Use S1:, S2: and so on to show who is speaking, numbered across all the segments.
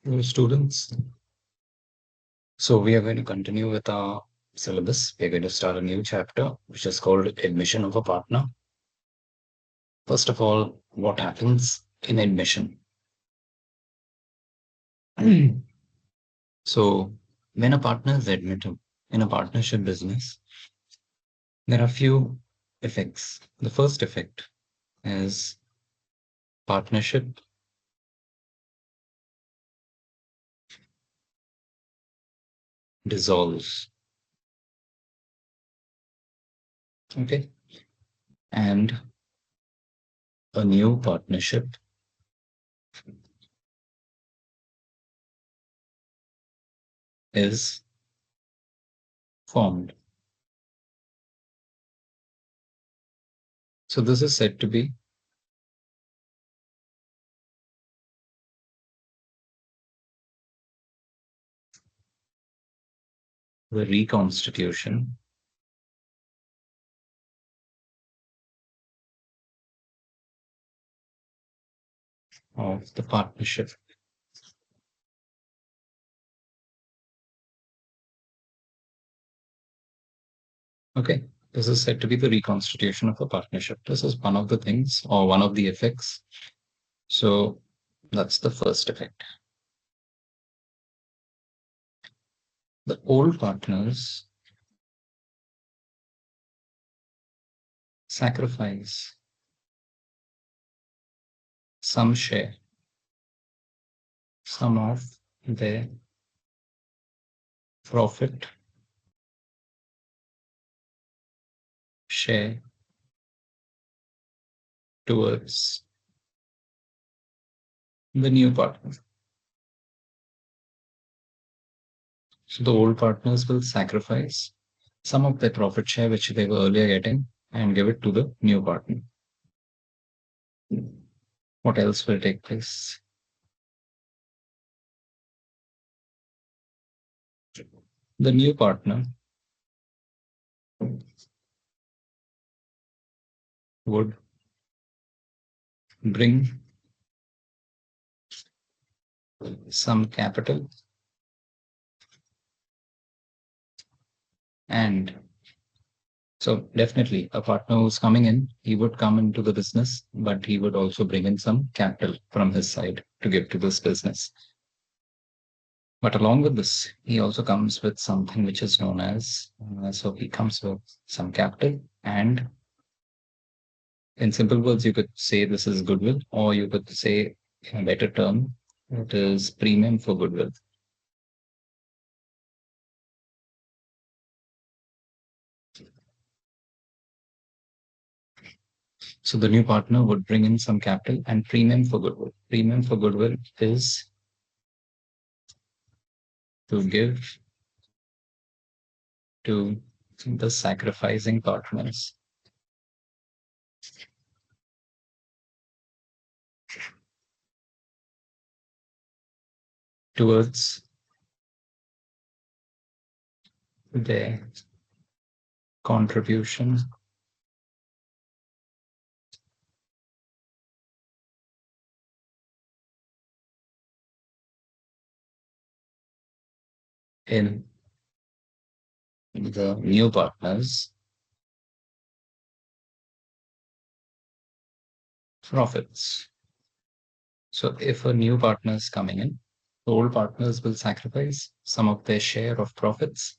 S1: Hello, students. So we are going to continue with our syllabus. We're going to start a new chapter, which is called Admission of a Partner. First of all, what happens in admission? So when a partner is admitted in a partnership business, there are few effects. The first effect is partnership dissolves. Okay. And a new partnership is formed. So this is said to be the reconstitution of the partnership. Okay, this is said to be the reconstitution of a partnership. This is one of the things or one of the effects. So that's the first effect. The old partners sacrifice some share, some of their profit share towards the new partner. So the old partners will sacrifice some of their profit share, which they were earlier getting, and give it to the new partner. What else will take place? The new partner would bring some capital and so definitely a partner who's coming in, he would come into the business, but he would also bring in some capital from his side to give to this business. But along with this, he also comes with something which is known as, so he comes with some capital and in simple words, you could say this is goodwill, or you could say in a better term, it is premium for goodwill. So the new partner would bring in some capital and premium for goodwill. Premium for goodwill is to give to the sacrificing partners. Towards their contribution in the new partners' profits. So if a new partner is coming in, the old partners will sacrifice some of their share of profits.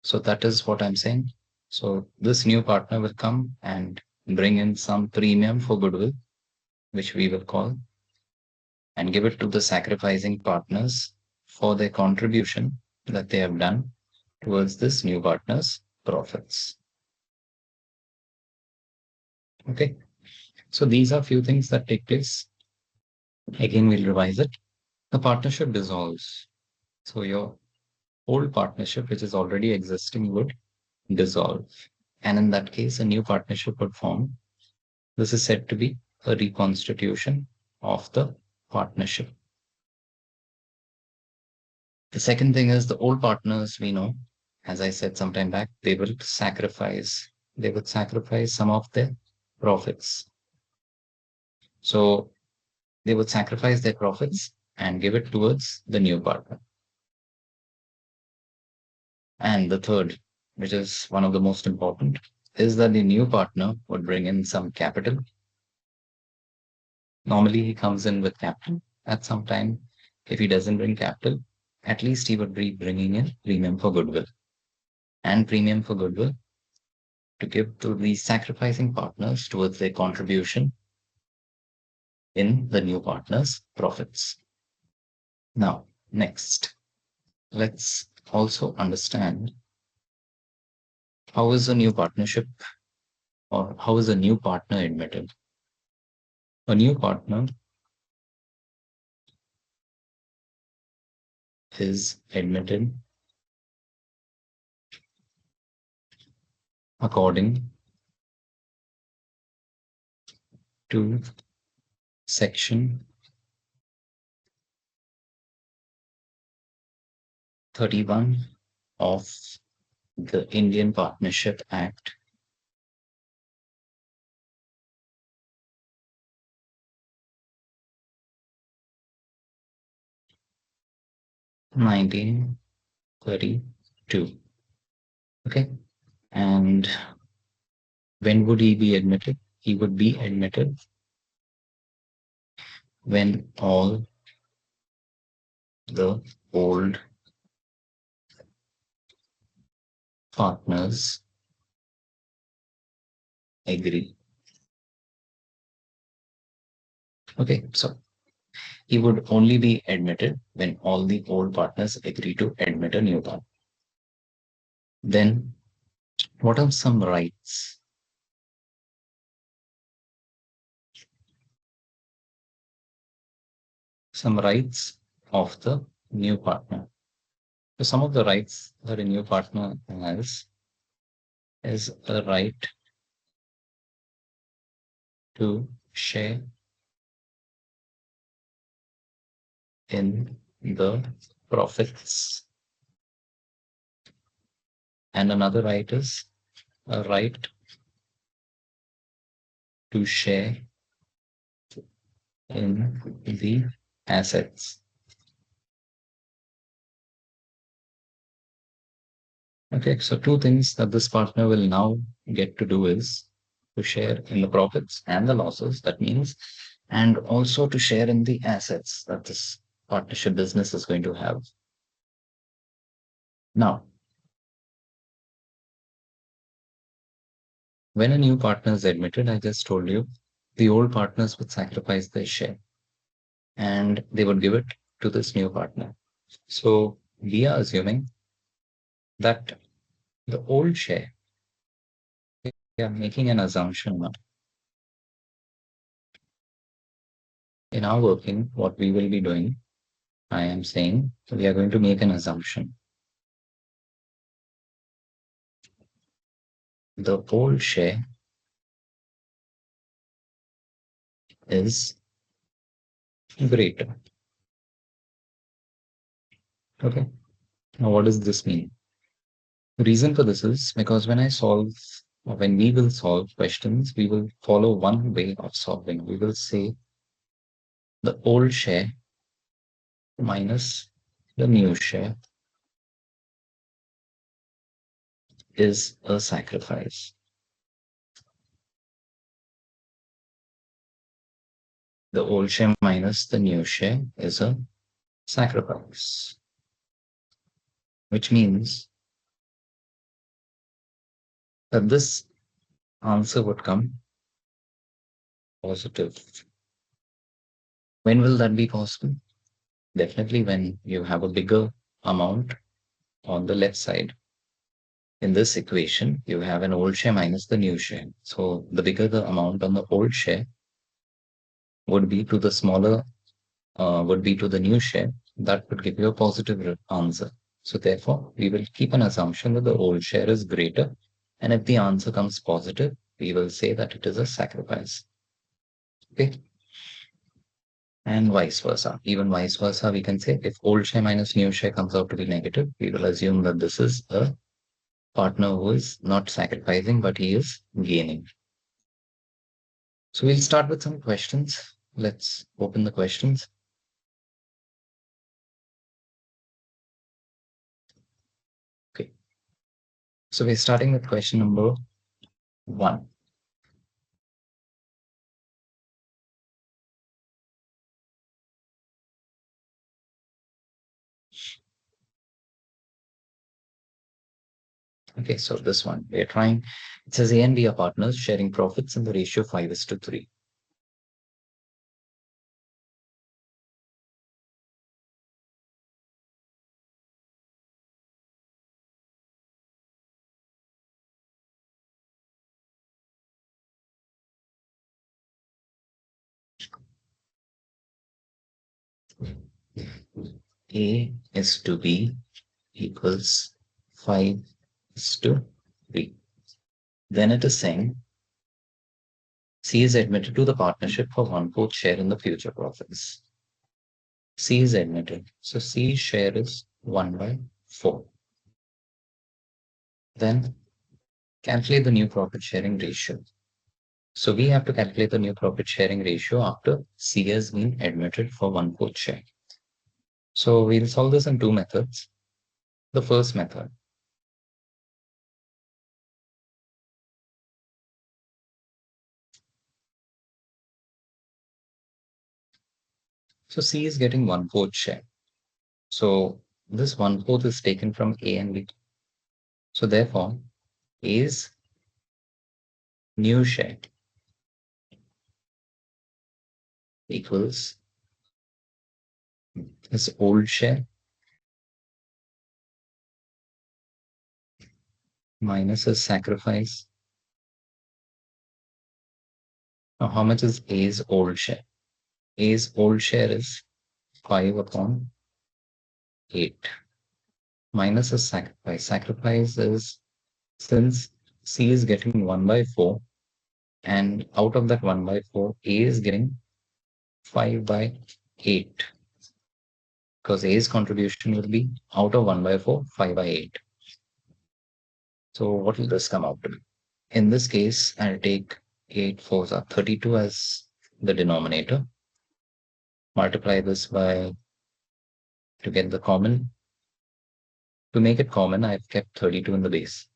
S1: So that is what I'm saying. So this new partner will come and bring in some premium for goodwill, which we will call, and give it to the sacrificing partners for their contribution that they have done towards this new partner's profits. Okay, so these are few things that take place. Again, we'll revise it. The partnership dissolves. So your old partnership, which is already existing, would dissolve. And in that case, a new partnership would form. This is said to be a reconstitution of the partnership. The second thing is the old partners we know, as I said some time back, they would sacrifice some of their profits. So they would sacrifice their profits and give it towards the new partner. And the third, which is one of the most important, is that the new partner would bring in some capital. Normally, he comes in with capital. At some time, if he doesn't bring capital, at least he would be bringing in premium for goodwill. And premium for goodwill to give to the sacrificing partners towards their contribution in the new partner's profits. Now, next, let's also understand how is a new partnership or how is a new partner admitted. A new partner is admitted according to section 31 of the Indian Partnership Act 1932. Okay. And when would he be admitted? He would be admitted when all the old partners agree. Okay, so he would only be admitted when all the old partners agree to admit a new partner. Then, what are some rights? Some rights of the new partner. So, some of the rights that a new partner has is a right to share in the profits, and another right is a right to share in the assets. Okay, so two things that this partner will now get to do is to share in the profits and the losses. That means, and also to share in the assets that this partnership business is going to have. Now, when a new partner is admitted, I just told you, the old partners would sacrifice their share and they would give it to this new partner. So we are assuming that the old share, we are making an assumption now. In our working, what we will be doing, I am saying we are going to make an assumption. The old share is greater. Okay. Now, what does this mean? The reason for this is because when I solve, or when we will solve questions, we will follow one way of solving. We will say the old share minus the new share is a sacrifice. The old share minus the new share is a sacrifice, which means that this answer would come positive. When will that be possible? Definitely when you have a bigger amount on the left side. In this equation, you have an old share minus the new share. So the bigger the amount on the old share would be to the smaller, would be to the new share. That would give you a positive answer. So therefore, we will keep an assumption that the old share is greater. And if the answer comes positive, we will say that it is a sacrifice. Okay. And vice versa. Even vice versa, we can say if old share minus new share comes out to be negative, we will assume that this is a partner who is not sacrificing, but he is gaining. So we'll start with some questions. Let's open the questions. So we're starting with question number 1. Okay, so this one, we're trying, it says A and B are partners sharing profits in the ratio 5:3. A is to B equals 5:3. Then it is saying C is admitted to the partnership for 1/4 share in the future profits. C is admitted. So C's share is 1/4. Then calculate the new profit sharing ratio. So we have to calculate the new profit sharing ratio after C has been admitted for 1/4 share. So we'll solve this in two methods. The first method, so C is getting 1/4 share. So this 1/4 is taken from A and B. So therefore, A's new share equals his old share minus his sacrifice. Now, how much is A's old share? A's old share is 5/8 minus his sacrifice. Sacrifice is, since C is getting 1/4, and out of that 1/4, A is getting 5/8, because A's contribution will be out of 1/4, 5/8. So what will this come out to be? In this case, I'll take 8 fours are 32 as the denominator. Multiply this by, to get the common. To make it common, I've kept 32 in the base.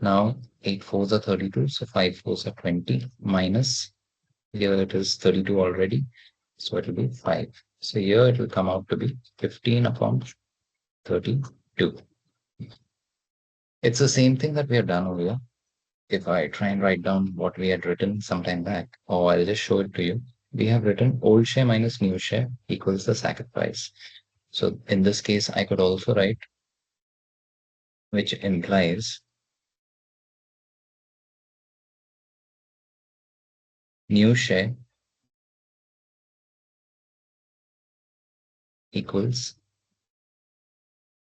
S1: Now 8 fours are 32, so 5 fours are 20 minus, here it is 32 already, so it will be 5. So here it will come out to be 15/32. It's the same thing that we have done earlier. If I try and write down what we had written sometime back, or I'll just show it to you. We have written old share minus new share equals the sacrifice. So in this case, I could also write, which implies new share equals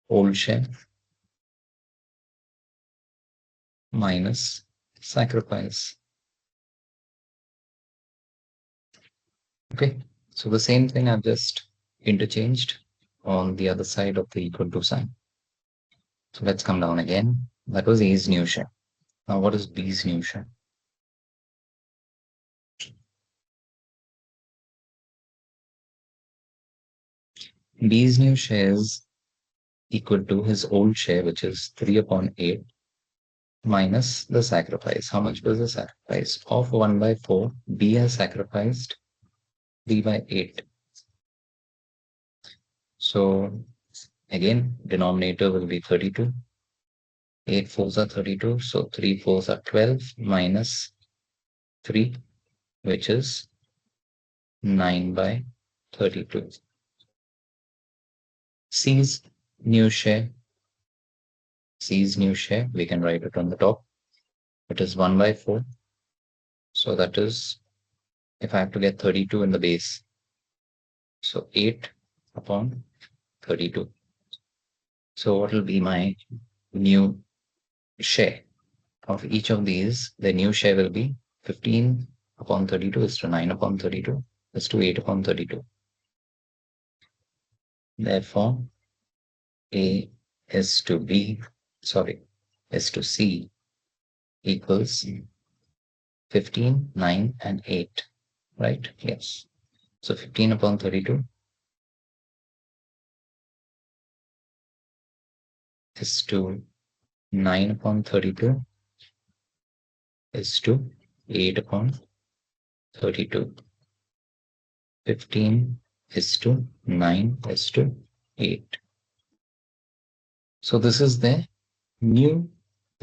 S1: old share minus sacrifice. Okay, so the same thing I've just interchanged on the other side of the equal to sign. So let's come down again. That was A's new share. Now what is B's new share? B's new share is equal to his old share, which is 3/8 minus the sacrifice. How much was the sacrifice? Of 1/4, B has sacrificed 3/8. So again, denominator will be 32. 8 fours are 32, so 3 fours are 12 minus 3, which is 9/32. C's new share, C's new share, we can write it on the top. It is 1/4. So that is, if I have to get 32 in the base, so 8/32. So what will be my new share of each of these? The new share will be 15/32 is to 9/32 is to 8/32. Therefore, A is to B, sorry, is to C equals 15, 9, and 8, right? Yes. So 15/32 is to 9 upon 32 is to 8 upon 32. 15 is to 9 is to 8. So this is the new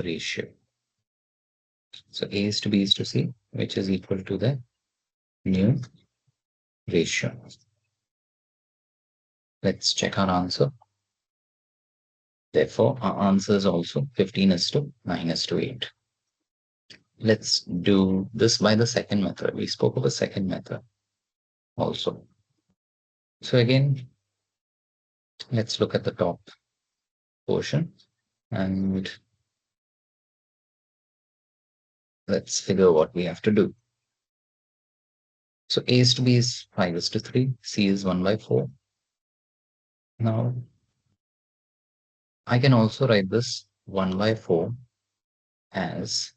S1: ratio. So A is to B is to C, which is equal to the new ratio. Let's check our answer. Therefore, our answer is also 15 is to 9 is to 8. Let's do this by the second method. We spoke of a second method also. So again, let's look at the top portion and let's figure what we have to do. So A is to B is 5 is to 3, C is 1 by 4. Now, I can also write this 1 by 4 as,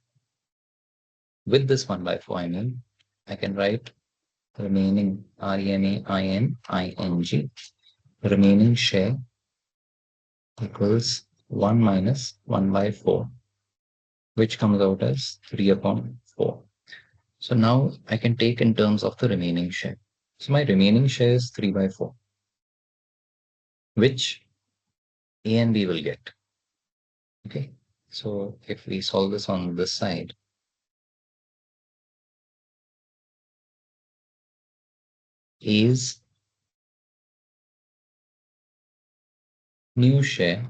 S1: with this 1 by 4, I can write remaining REMAINING, remaining share equals 1 minus 1 by 4, which comes out as 3 upon 4. So now I can take in terms of the remaining share. So my remaining share is 3 by 4, which A and B will get. Okay, so if we solve this on this side, A's new share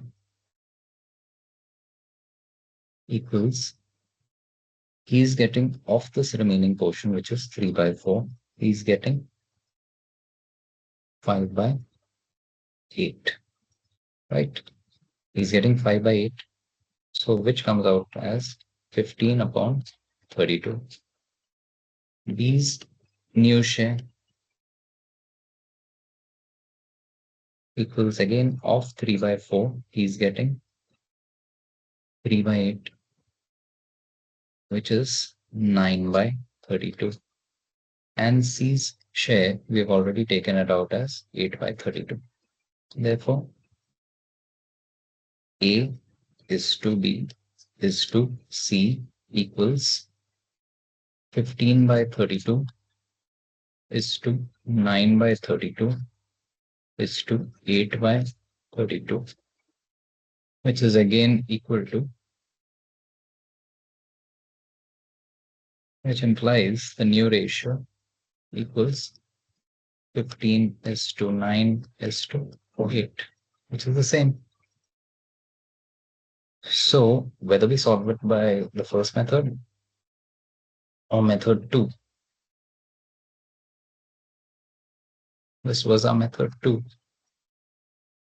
S1: equals, he's getting off this remaining portion, which is 3 by 4, he's getting 5 by 8, right? He's getting 5 by 8, so which comes out as 15 upon 32. B's new share equals again of 3 by 4, he's getting 3 by 8, which is 9 by 32. And C's share, we've already taken it out as 8 by 32. Therefore, A is to B is to C equals 15 by 32 is to 9 by 32 is to 8 by 32, which is again equal to, which implies the new ratio equals 15 is to 9 is to 8, which is the same. So whether we solve it by the first method or method 2, this was our method 2.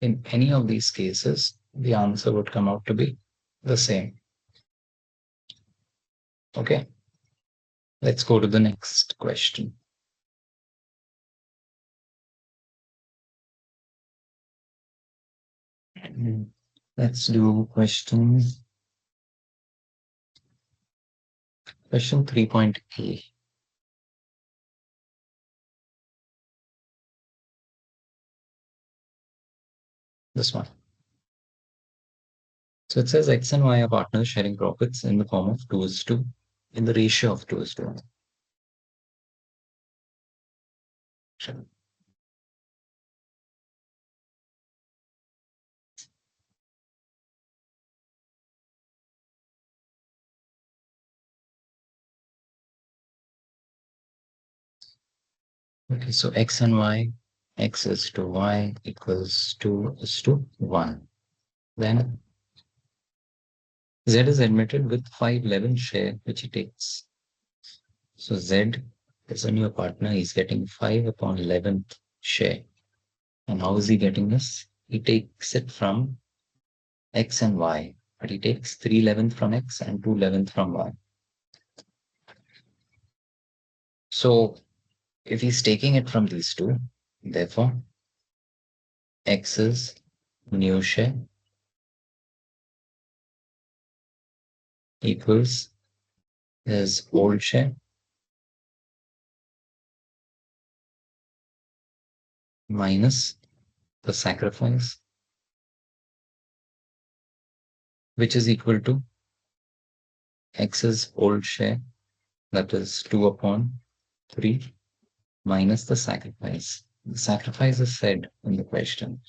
S1: In any of these cases, the answer would come out to be the same. Okay, let's go to the next question. Let's do question 3.A. This one. So it says X and Y are partners sharing profits in the form of 2:2, in the ratio of 2:1. Sure. Okay, so X and Y, X is to Y equals 2:1. Then Z is admitted with 511 share, which he takes. So Z is a new partner. He's getting 5 upon 11th share. And how is he getting this? He takes it from X and Y, but he takes 3/11 from X and 2/11 from Y. So if he's taking it from these two, therefore X's new share equals his old share minus the sacrifice which is equal to X's old share, that is 2 upon 3, minus the sacrifice. The sacrifice is said in the question,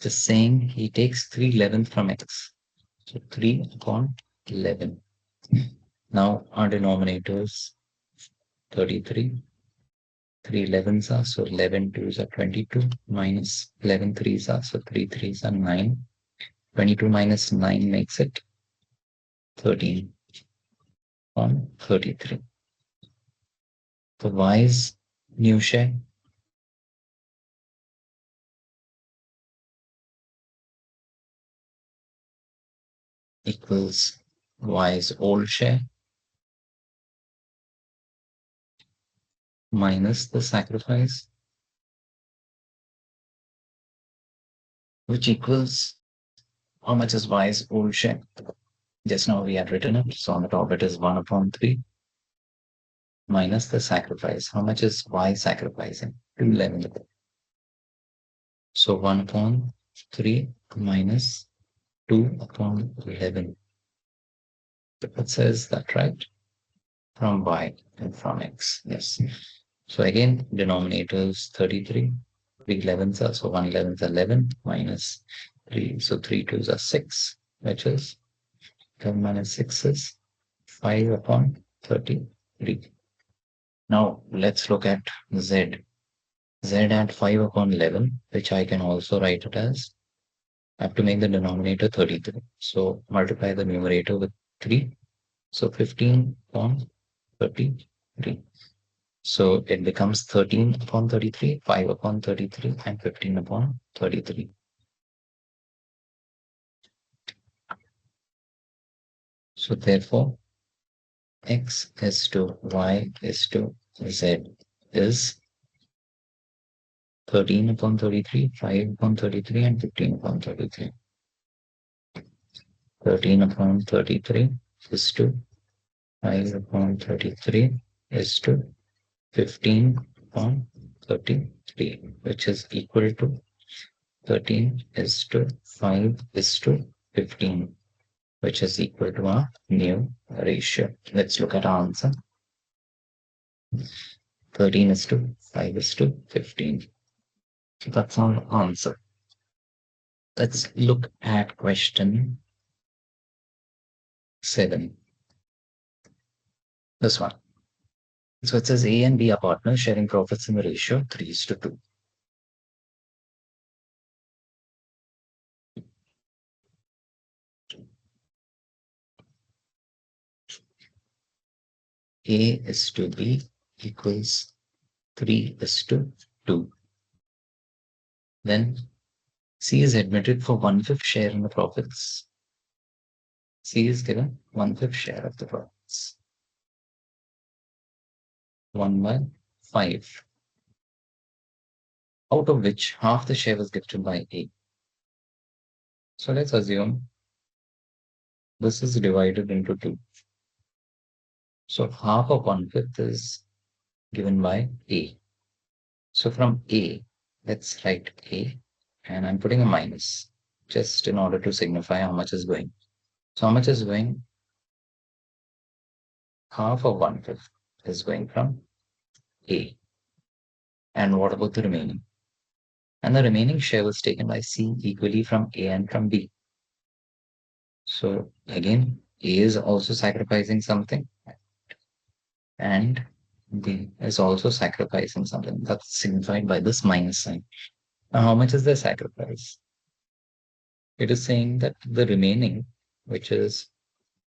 S1: just saying he takes 3/11 from X. So 3 upon 11. Now our denominators 33. 3/11s are, so 11 twos are 22, minus 11 threes are, so 3 threes are 9. 22 minus 9 makes it 13 on 33. So Y's new share equals Y's old share minus the sacrifice, which equals how much is Y's old share? Just now we had written it. So on the top it is 1 upon 3 minus the sacrifice. How much is Y sacrificing? 2/11. So 1 upon 3 minus 2 upon 11. It says that, right? From Y and from X. Yes. So again, denominators 33. 3/11s are, so 1/11 is 11 minus 3. So 3 twos are 6, which is 10 minus 6 is 5 upon 33. Now let's look at Z. Z at 5 upon 11, which I can also write it as, I have to make the denominator 33. So multiply the numerator with 3. So 15 upon 33. So it becomes 13 upon 33, 5 upon 33, and 15 upon 33. So therefore, X is to Y is to Z is 13 upon 33, 5 upon 33, and 15 upon 33. 13 upon 33 is to 5 upon 33 is to 15 upon 33, which is equal to 13 is to 5 is to 15, which is equal to our new ratio. Let's look at our answer. 13 is to 5 is to 15. So that's our answer. Let's look at question 7. This one. So it says A and B are partners sharing profits in the ratio 3:2. A is to B equals 3:2. Then C is admitted for 1/5 share in the profits. C is given 1/5 share of the profits. 1/5, out of which half the share was gifted by A. So let's assume this is divided into 2. So half of 1/5 is given by A. So from A, let's write A, and I'm putting a minus just in order to signify how much is going. So how much is going? Half of 1/5 is going from A. And what about the remaining? And the remaining share was taken by C equally from A and from B. So again, A is also sacrificing something, and B is also sacrificing something. That's signified by this minus sign. Now, how much is the sacrifice? It is saying that the remaining, which is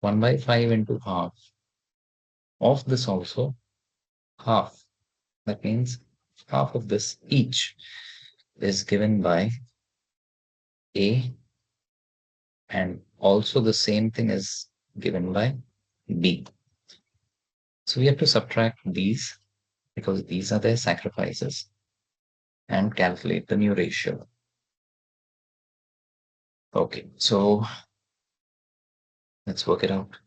S1: 1/5 into half, of this also, half. That means half of this each is given by A, and also the same thing is given by B. So we have to subtract these because these are their sacrifices and calculate the new ratio. Okay, so let's work it out.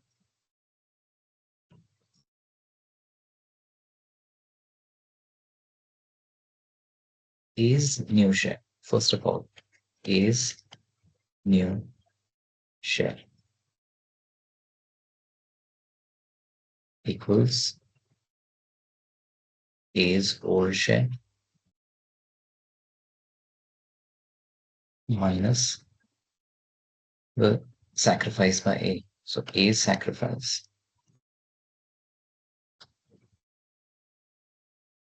S1: A's new share. First of all, A's new share. equals A's whole share minus the sacrifice by A. So A's sacrifice,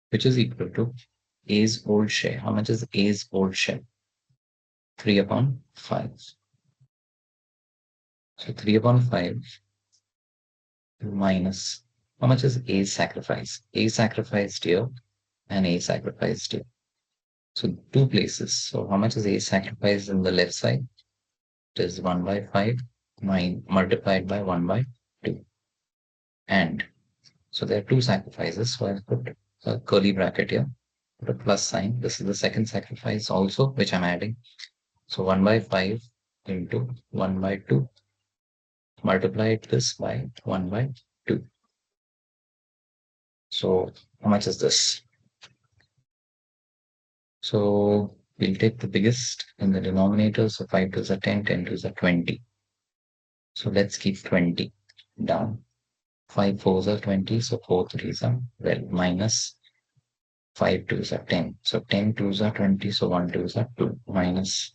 S1: which is equal to A's whole share. How much is A's whole share? 3 upon 5. So 3 upon 5 minus how much is A's sacrifice? A sacrificed here and A sacrificed here. So two places. So how much is A sacrificed in the left side? It is 1 by 5 multiplied by 1 by 2. And so there are two sacrifices. So I'll put a curly bracket here, put a plus sign. This is the second sacrifice also, which I'm adding. So 1 by 5 into 1 by 2. Multiply this by 1 by 2. So how much is this? So we'll take the biggest in the denominator. So 5 to the 10, 10 to the 20. So let's keep 20 down. 5 fours are 20, so 4 threes are 12 minus 5 twos are 10. So 10 twos are 20, so 1 twos are 2 minus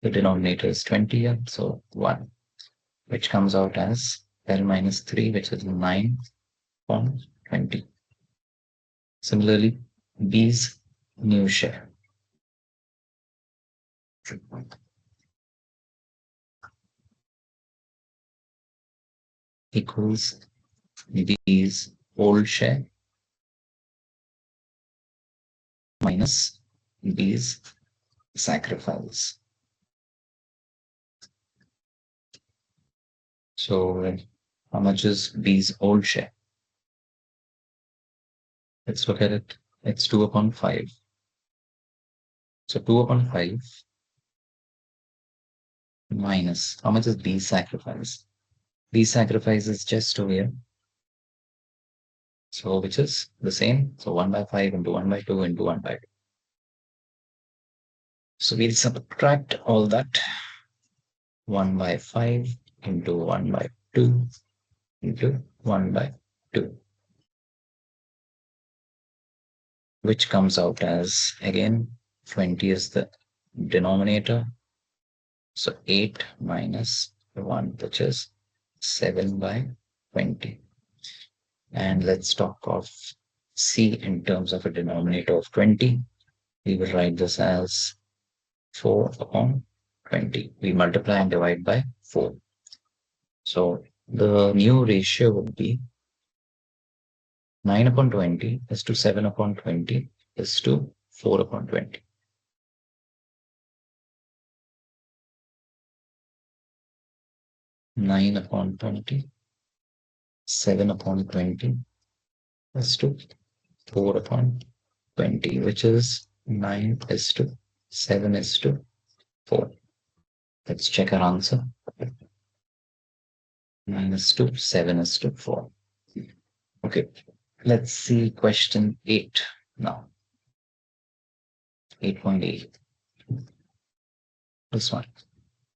S1: the denominator is 20 here, so 1, which comes out as 12 minus 3, which is 9 upon 20. Similarly, B's new share equals B's old share minus B's sacrifice. So how much is B's old share? Let's look at it. It's 2 upon 5. So 2 upon 5 minus how much is B's sacrifice? B's sacrifice is just over here. So which is the same. So 1 by 5 into 1 by 2 into 1 by 2. So we'll subtract all that. 1 by 5 into 1 by 2 into 1 by 2. Which comes out as, again, 20 is the denominator. So 8 minus 1, which is 7 by 20. And let's talk of C in terms of a denominator of 20. We will write this as 4 upon 20. We multiply and divide by 4. So the new ratio would be 9 upon 20 is to 7 upon 20 is to 4 upon 20. Nine upon 20, 7 upon 20 is to 4 upon 20, which is 9 is to 7 is to 4. Let's check our answer. 9 is to 7 is to 4. Okay, let's see question 8 now. 8.8. This one.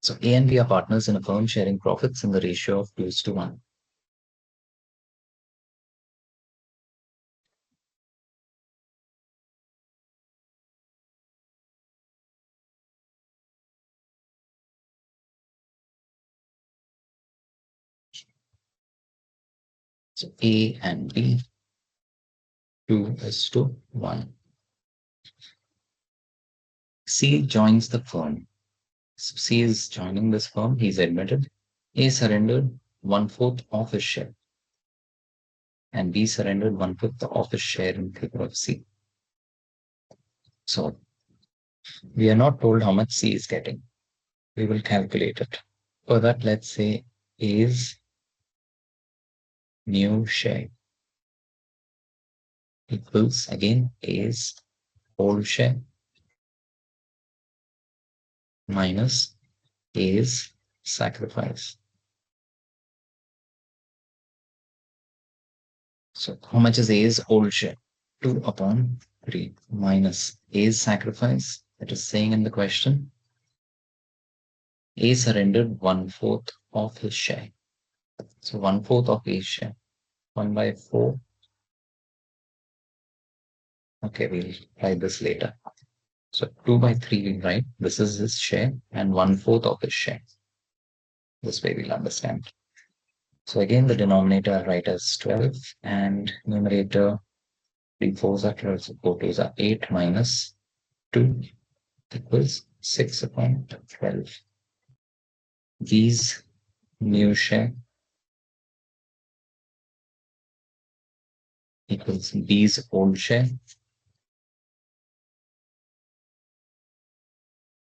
S1: So A and B are partners in a firm sharing profits in the ratio of 2:1. So A and B, 2:1. C joins the firm. So C is joining this firm. He's admitted. A surrendered 1/4 of his share. And B surrendered 1/5 of his share in favor of C. So we are not told how much C is getting. We will calculate it. For that, let's say A's new share equals, again, A's old share minus A's sacrifice. So how much is A's old share? 2 upon 3 minus A's sacrifice. It is saying in the question, A surrendered 1/4 of his share. So 1/4 of A's share. 1 by 4. Okay, we'll write this later. So 2 by 3 we'll write. This is his share and 1/4 of his share. This way we'll understand. So again, the denominator I'll write as 12 and numerator 3 fours are 12, so 4 twos are 8 minus 2 equals 6 upon 12. These new share equals B's old share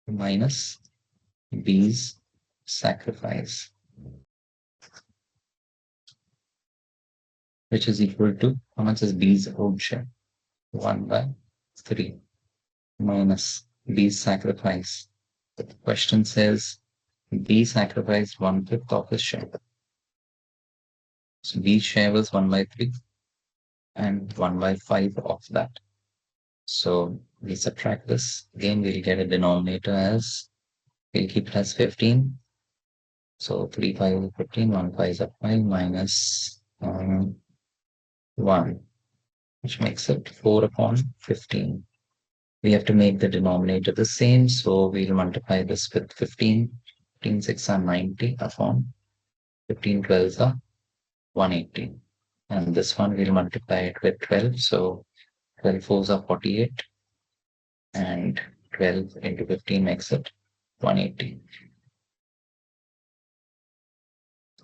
S1: minus B's sacrifice, which is equal to how much is B's old share? 1 by 3 minus B's sacrifice. The question says B sacrificed 1/5 of his share. So B's share was 1 by 3 and 1 by 5 of that. So we subtract this. Again, we'll get a denominator as, we'll keep it as 15. So 3 5 is 15, 1 5 is 5 minus 1, which makes it 4 upon 15. We have to make the denominator the same, so we'll multiply this with 15. 15 6 are 90 upon 15 12 are 180. And this one we'll multiply it with 12, so 12 4s are 48. And 12 into 15 makes it 180.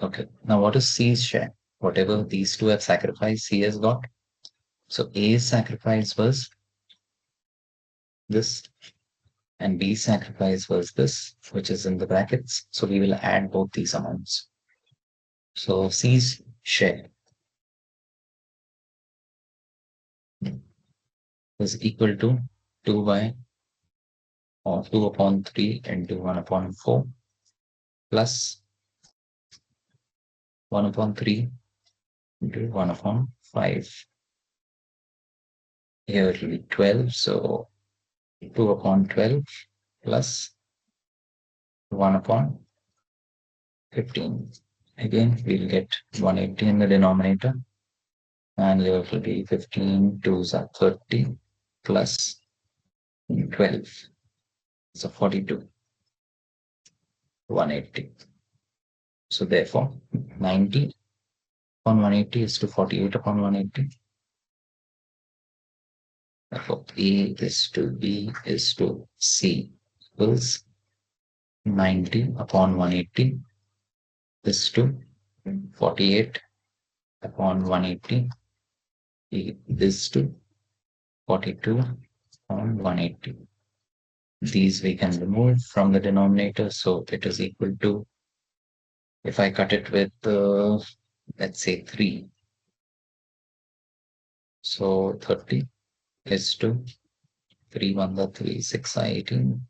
S1: Okay, now what is C's share? Whatever these two have sacrificed, C has got. So A's sacrifice was this, and B's sacrifice was this, which is in the brackets. So we will add both these amounts. So C's share is equal to 2 by or 2 upon 3 into 1 upon 4 plus 1 upon 3 into 1 upon 5. Here it will be 12, so 2 upon 12 plus 1 upon 15. Again, we'll get 180 in the denominator, and here it will be 15 2s are 30 plus 12, so 42, 180. So therefore, 90 upon 180 is to 48 upon 180. Therefore, A is to B is to C equals 90 upon 180 is to 48 upon 180 is to 42 upon 180. These we can remove from the denominator, so it is equal to, if I cut it with, let's say 3, so 30 is to 3 1 the 3, 6 are 18,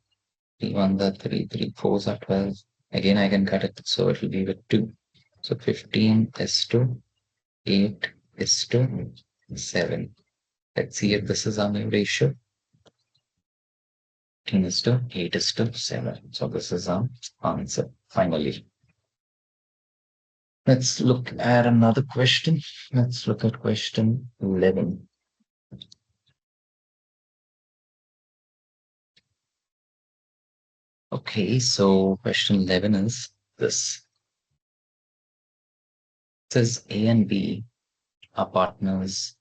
S1: 3 1 the 3, 3 4s are 12. Again, I can cut it, so it will be with 2. So 15 is to 8 is to 7. Let's see if this is our new ratio. 15 is to 8 is to 7. So this is our answer finally. Let's look at another question. Let's look at question 11. Okay, so question 11 is this. It says A and B are partners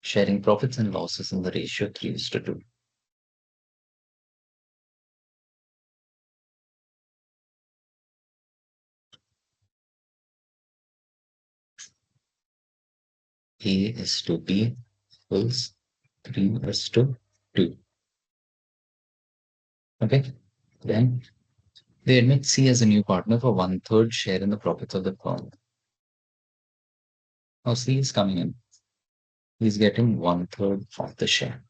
S1: sharing profits and losses in the ratio 3:2. A is to B equals 3:2. Okay, then they admit C as a new partner for 1/3 share in the profits of the firm. Now C is coming in. He's getting 1/3 of the share,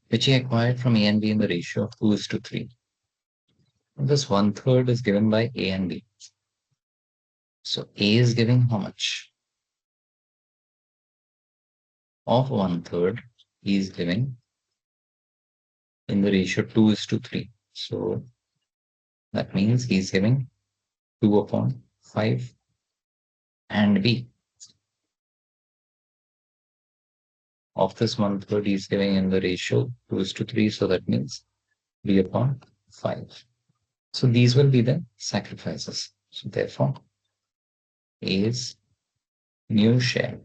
S1: which he acquired from A and B in the ratio of 2:3. This 1/3 is given by A and B. So A is giving how much? Of 1/3, he is giving in the ratio 2:3. So that means he's giving 2 upon 5. and B. Of this 1/3 is giving in the ratio 2:3, so that means 3/5. So these will be the sacrifices. So therefore, A's new share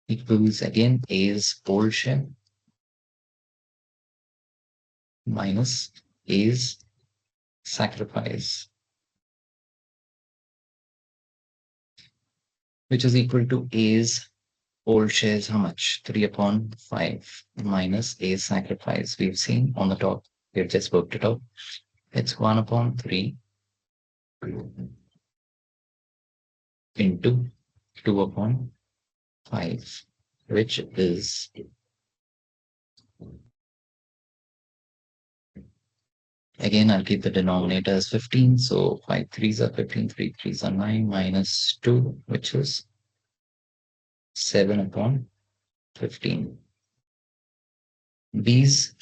S1: equals again A's old share minus A's sacrifice, which is equal to A's old shares how much? 3/5 minus A's sacrifice. We've seen on the top, we've just worked it out. It's 1/3 into 2/5, which is, again, I'll keep the denominator as 15. So 5 threes are 15, 3 threes are 9, minus 2, which is 7/15. B's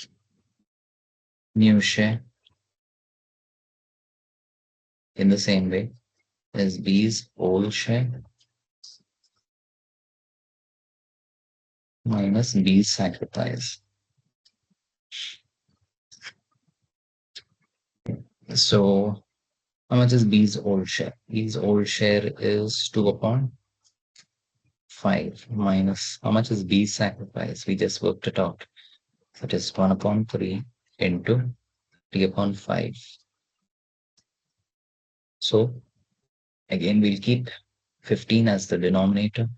S1: new share in the same way as B's old share minus B's sacrifice. So how much is B's old share? B's old share is 2/5 minus how much is B's sacrifice? We just worked it out. That is 1/3 into 3/5. So again, we'll keep 15 as the denominator.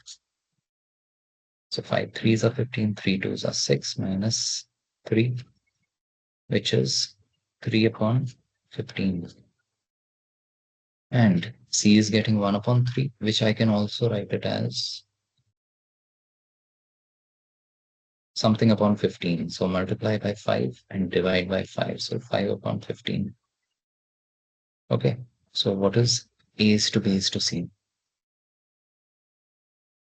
S1: So 5 threes are 15, 3 twos are 6, minus 3, which is 3/15. And C is getting 1/3, which I can also write it as something upon 15. So multiply by 5 and divide by 5. So 5/15. Okay. So what is A is to B is to C?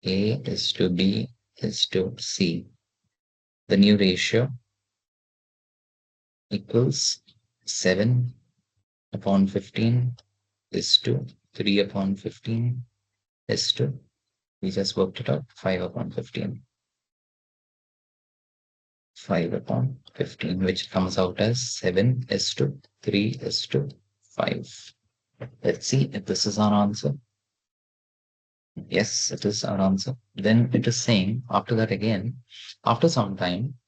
S1: A is to B is to C. The new ratio equals 7/15 is to 3/15 is to, we just worked it out, 5/15. 5/15, which comes out as 7:3:5. Let's see if this is our answer. Yes, it is our answer. Then it is saying, after that again, after some time,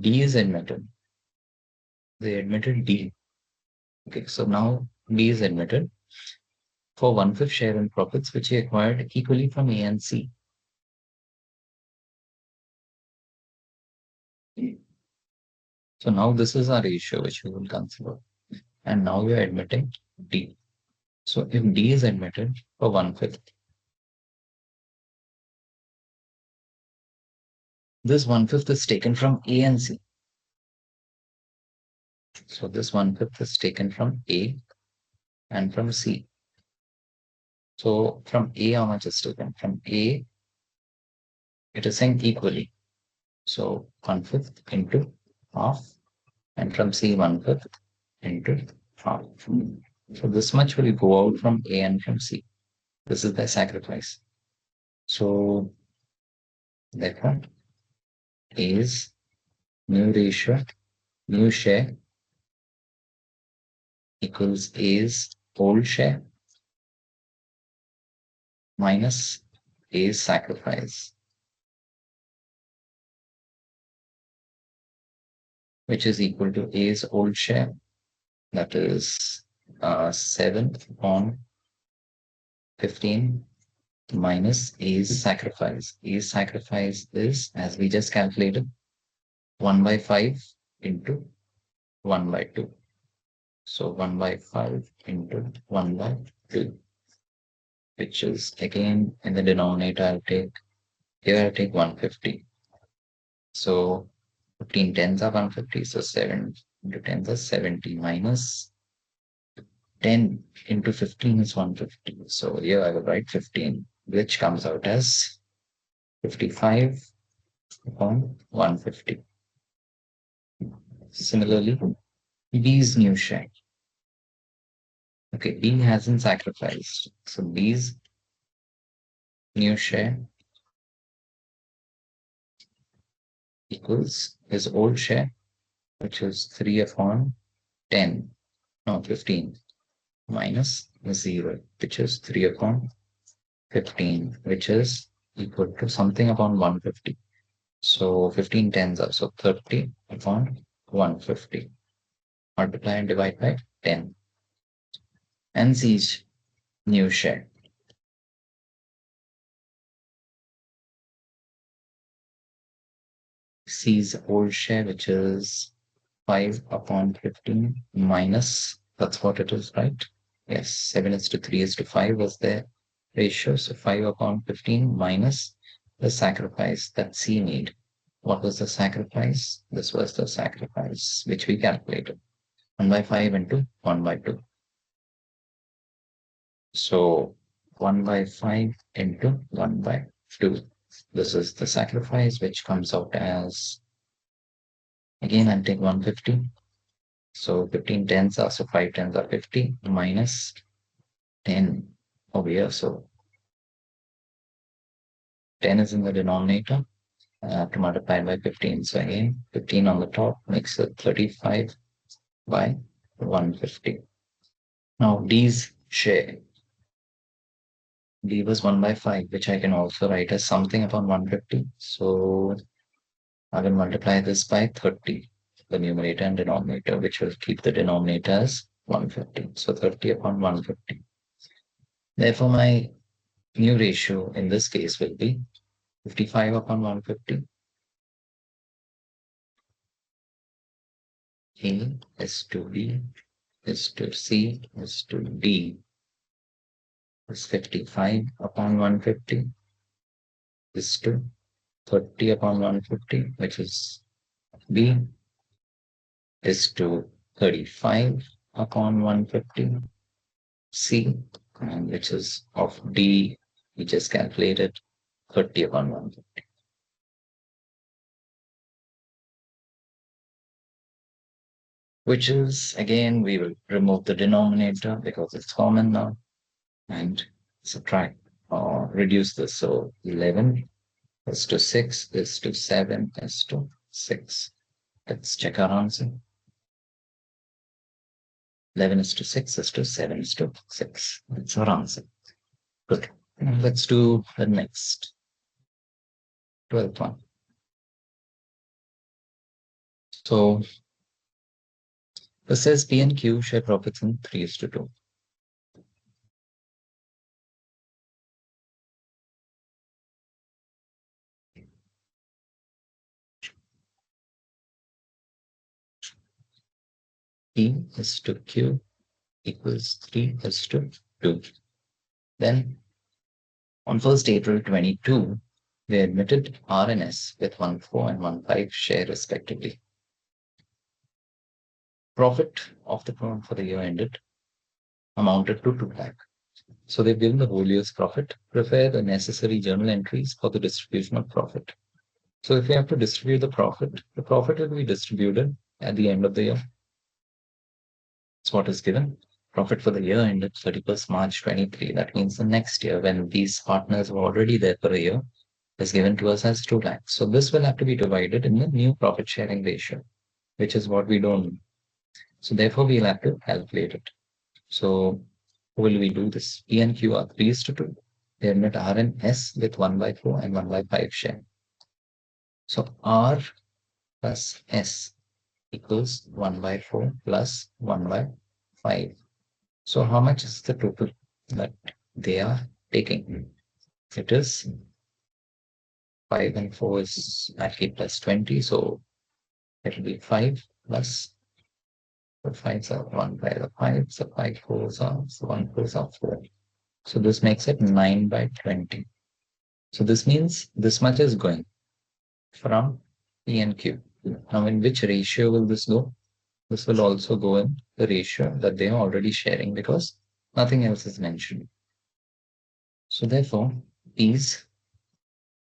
S1: D is admitted. They admitted D. Okay, so now D is admitted for 1/5 share in profits, which he acquired equally from A and C. So now this is our ratio which we will consider. And now we are admitting D. So if D is admitted for 1/5, this 1/5 is taken from A and C. So this 1/5 is taken from A and from C. So from A, how much is taken? From A, it is saying equally. So 1/5 into half, and from C, 1/5 into half. So this much will go out from A and from C. This is the sacrifice. So therefore, A's new ratio, new share equals A's old share minus A's sacrifice, which is equal to A's old share, that is 7/15 minus A's sacrifice. A's sacrifice is, as we just calculated, 1/5 into 1/2. So 1/5 into 1/2, which is again in the denominator, I'll take, here I'll take 150. So 15 tens are 150, so 7 into 10s are 70, minus 10 into 15 is 150. So here I will write 15, which comes out as 55/150. Similarly, B's new share. Okay, B hasn't sacrificed. So B's new share equals his old share, which is 3 upon 10, no, 15, minus 0, which is 3 upon 15, which is equal to something upon 150. So 15 tens are, so 30 upon 150. Multiply and divide by 10. And C's new share. C's old share, which is 5 upon 15 minus, that's what it is, right? Yes, 7 is to 3 is to 5 was the ratio. So 5 upon 15 minus the sacrifice that C made. What was the sacrifice? This was the sacrifice, which we calculated. 1 by 5 into 1 by 2. So 1 by 5 into 1 by 2. This is the sacrifice, which comes out as, again, I'll take 150. So 15 tens are, so 5 tens are 50 minus 10 over here. So 10 is in the denominator to multiply by 15. So again, 15 on the top makes it 35 by 150. Now D's share. D was 1 by 5, which I can also write as something upon 150. So I will multiply this by 30, the numerator and denominator, which will keep the denominator as 150. So 30 upon 150. Therefore, my new ratio in this case will be 55 upon 150. A is to B is to C is to D is 55 upon 150 is to 30 upon 150, which is B is to 35 upon 150 C, and which is of D, we just calculated 30 upon 150. Which is, again, we will remove the denominator because it's common now and subtract or reduce this. So 11 is to 6 is to 7 is to 6. Let's check our answer. 11 is to 6 is to 7 is to 6. That's our answer. Good. Let's do the next 12th one. So this says P and Q share profits in 3 is to 2. P is to Q equals 3 is to 2. Then on 1st April 22, they admitted R and S with 1.4 and 1.5 share respectively. Profit of the firm for the year ended amounted to 2 lakh. So they've given the whole year's profit. Prepare the necessary journal entries for the distribution of profit. So if we have to distribute the profit will be distributed at the end of the year. That's what is given. Profit for the year ended 31st March 23. That means the next year, when these partners were already there for a year, is given to us as 2 lakhs. So this will have to be divided in the new profit sharing ratio, which is what we don't know. So therefore, we'll have to calculate it. So will we do this? P and Q are 3 is to 2. They admit R and S with 1 by 4 and 1 by 5 share. So R plus S equals 1 by 4 plus 1 by 5. So how much is the total that they are taking? It is 5 and 4 is actually plus 20. So it will be 5 plus the 5s are 1 by the 5. So 5 fours are, so 1 fours are 4. So this makes it 9 by 20. So this means this much is going from P and Q. Now, in which ratio will this go? This will also go in the ratio that they are already sharing because nothing else is mentioned. So therefore, P's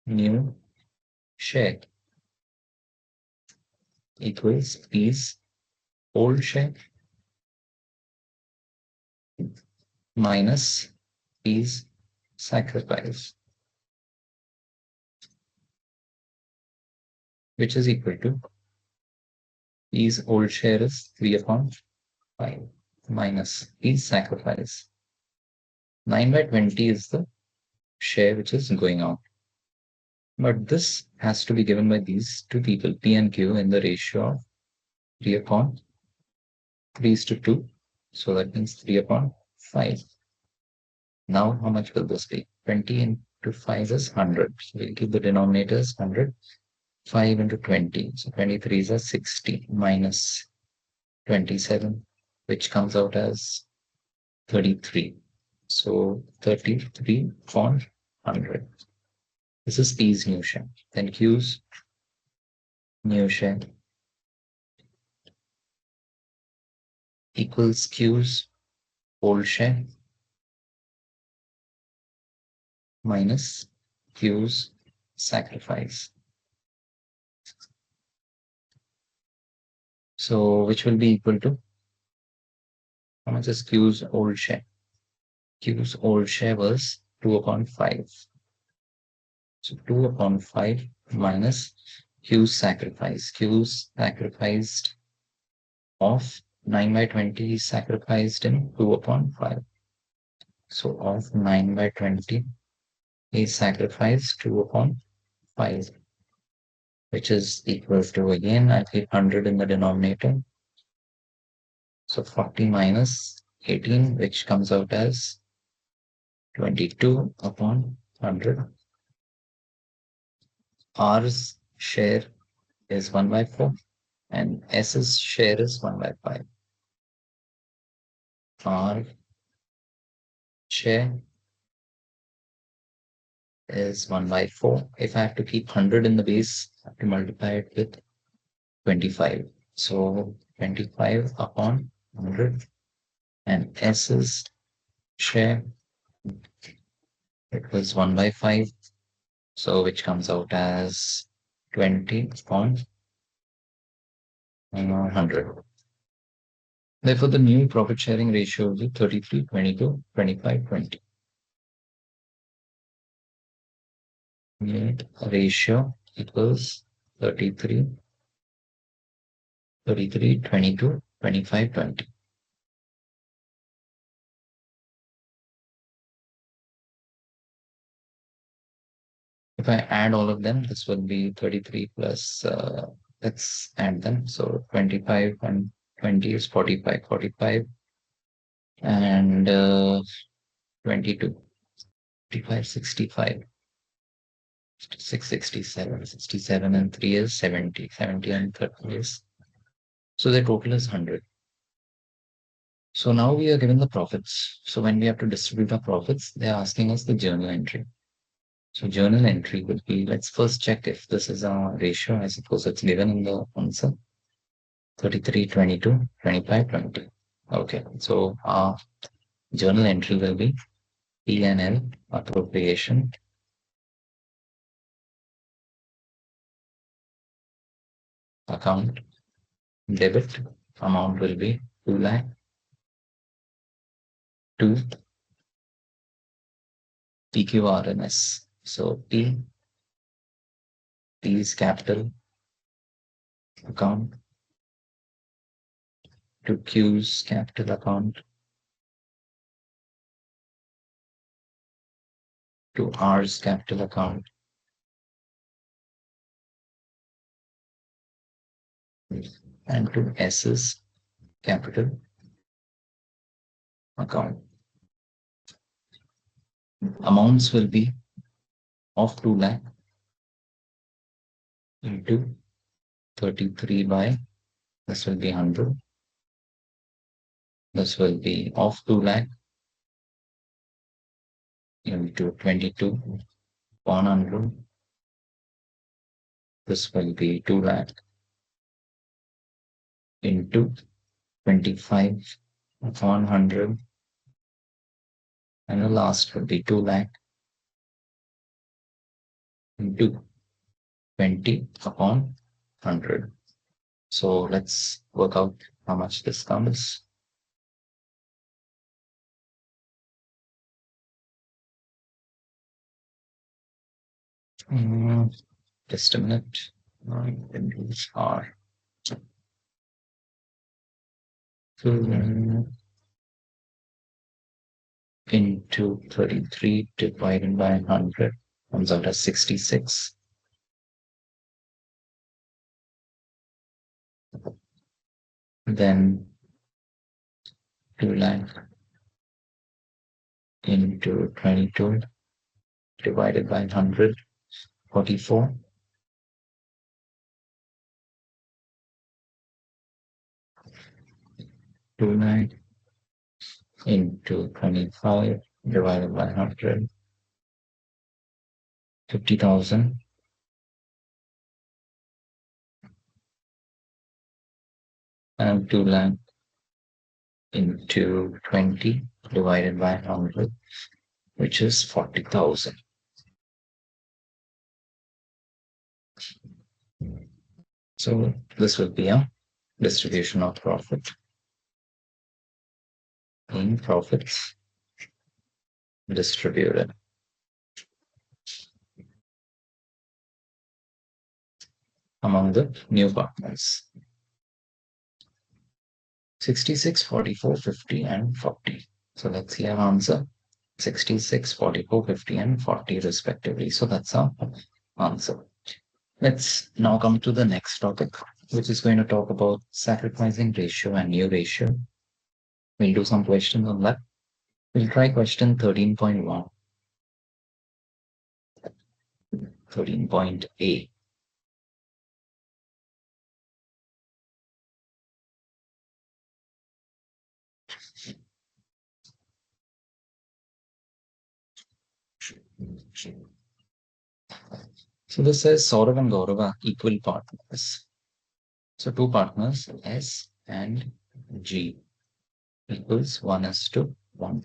S1: new share equals P's old share minus fees sacrifice, which is equal to fees old share is 3 upon 5 minus fees sacrifice. 9 by 20 is the share which is going out. But this has to be given by these two people, P and Q, in the ratio of 3 upon 3 is to 2. So that means 3 upon 5. Now, how much will this be? 20 into 5 is 100. So we'll keep the denominator as 100. 5 into 20. So 23 is a 60 minus 27, which comes out as 33. So 33 upon 100. This is P's new share. Then Q's new share equals Q's old share minus Q's sacrifice. So which will be equal to, how much is Q's old share? Q's old share was 2 upon 5. So 2 upon 5 minus Q's sacrifice. Q's sacrificed of 9 by 20 is sacrificed in 2 upon 5. So of 9 by 20 is sacrificed 2 upon 5, which is equal to, again, I keep 100 in the denominator. So 40 minus 18, which comes out as 22 upon 100. R's share is 1 by 4 and S's share is 1 by 5. R share is 1 by 4. If I have to keep 100 in the base, I have to multiply it with 25. So 25 upon 100, and S's share, it was 1 by 5. So which comes out as 20 upon 100. Therefore, the new profit sharing ratio will be 33, 22, 25, 20. Unit ratio equals 33, 33, 22, 25, 20. If I add all of them, this will be 33 plus, let's add them. So 25 and 20 is 45, 45 and 22, 55, 65, 66, 67, 67 and 3 is 70, 70 and 30 is. So the total is 100. So now we are given the profits. So when we have to distribute our profits, they're asking us the journal entry. So journal entry would be, let's first check if this is a ratio. I suppose it's given in the answer. 33, 22, 25, 20. Okay, so our journal entry will be P&L appropriation account debit. Amount will be 2 lakh to PQRNS. So P is capital account to Q's capital account to R's capital account and to S's capital account. Amounts will be of 2 lakh into 33 by, this will be 100. This will be of 2 lakh into 22 100. This will be 2 lakh into 25 upon 100. And the last will be 2 lakh into 20 upon 100. So let's work out how much this comes. Mm, just a minute. These are two into 33 divided by 100 comes out as 66. Then 2 lakh into 22 divided by 100, 44. 2 lakh into 25 divided by 100, 50,000. And 2 lakh into 20 divided by 100, which is 40,000. So this will be a distribution of profit in profits distributed among the new partners. 66, 44, 50, and 40. So let's see our answer. 66, 44, 50, and 40 respectively. So that's our answer. Let's now come to the next topic, which is going to talk about sacrificing ratio and new ratio. We'll do some questions on that. We'll try question 13.1, 13.A. So this says Saurav and Gaurav are equal partners. So two partners, S and G, equals 1:1.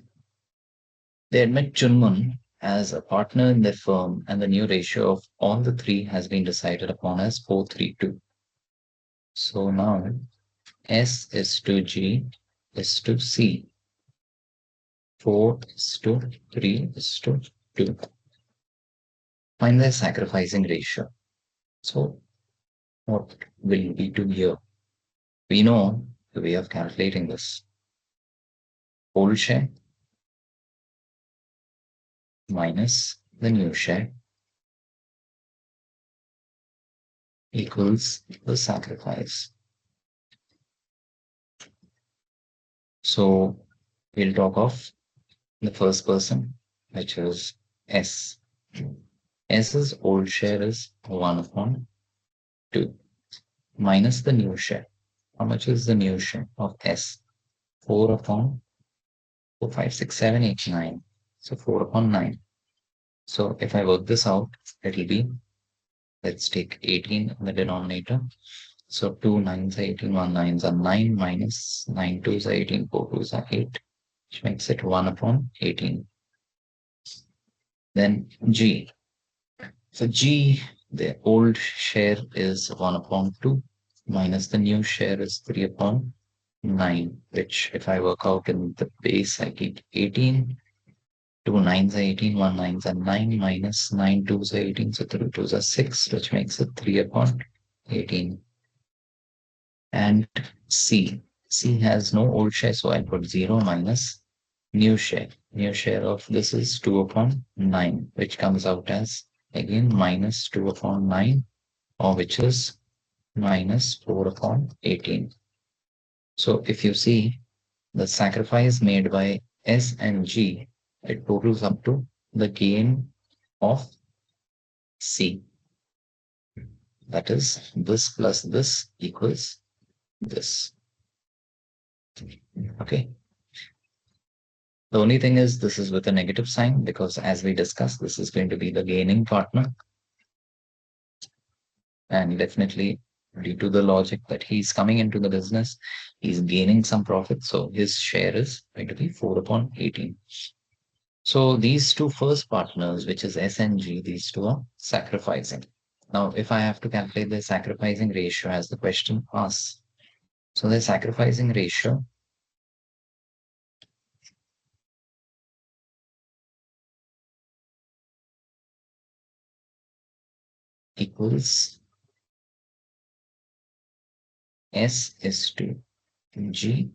S1: They admit Chunmun as a partner in their firm, and the new ratio of all the three has been decided upon as 4:3:2. So now S is to G is to C. 4:3:2. Find their sacrificing ratio. So what will we do here? We know the way of calculating this. Old share minus the new share equals the sacrifice. So we'll talk of the first person, which is S. S's old share is 1/2 minus the new share. How much is the new share of S? 4/4, 5, 6, 7, 8, 9. So 4/9. So if I work this out, it'll be, let's take 18 in the denominator. So 2 9s are 18, 1 9s are 9 minus 9 2s are 18, 4 2s are 8, which makes it 1/18. Then G. So G, the old share is 1/2 minus the new share is 3/9, which if I work out in the base, I get 18. 2 9s are 18, 1 9s are 9 minus 9 2s are 18, so 3 2s are 6, which makes it 3/18. And C. C has no old share, so I put 0 minus new share. New share of this is 2/9, which comes out as again minus 2/9, or which is minus 4/18. So if you see the sacrifice made by S and G, it totals up to the gain of C. That is, this plus this equals this. Okay. The only thing is this is with a negative sign because as we discussed, this is going to be the gaining partner. And definitely due to the logic that he's coming into the business, he's gaining some profit. So his share is going to be 4/18. So these two first partners, which is S and G, these two are sacrificing. Now, if I have to calculate the sacrificing ratio as the question asks, so the sacrificing ratio equals S is to G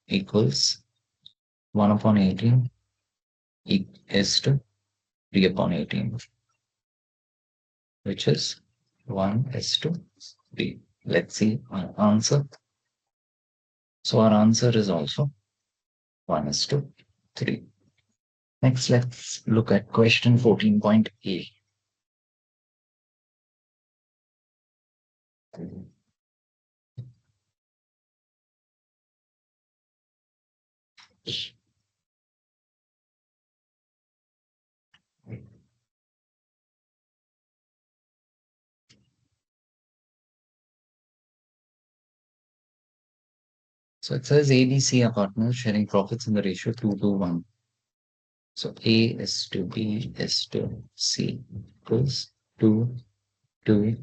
S1: equals 1 upon 18 is to 3 upon 18, which is 1 is to 3. Let's see our answer. So our answer is also 1 is to 3. Next, let's look at question 14.A. So it says ABC are partners sharing profits in the ratio 2 to 1. So A is to B is to C equals 2 to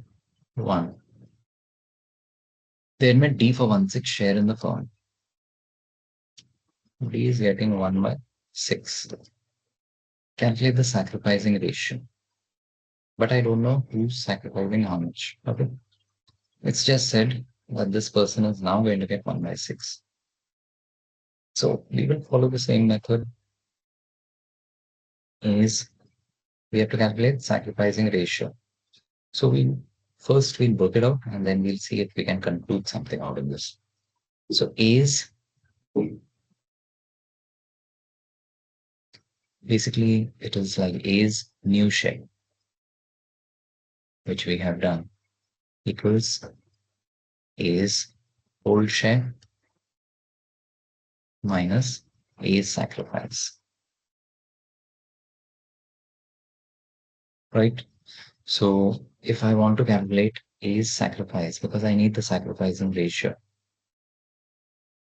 S1: 1. They admit D for 1/6 share in the firm. D is getting 1 by 6. Calculate the sacrificing ratio. But I don't know who's sacrificing how much. Okay. It's just said that this person is now going to get 1 by 6. So we will follow the same method. Is we have to calculate sacrificing ratio. So we'll work it out and then we'll see if we can conclude something out of this. So A's basically it is like A's new share, which we have done, equals A's old share minus A's sacrifice. Right? So if I want to calculate A's sacrifice, because I need the sacrificing ratio,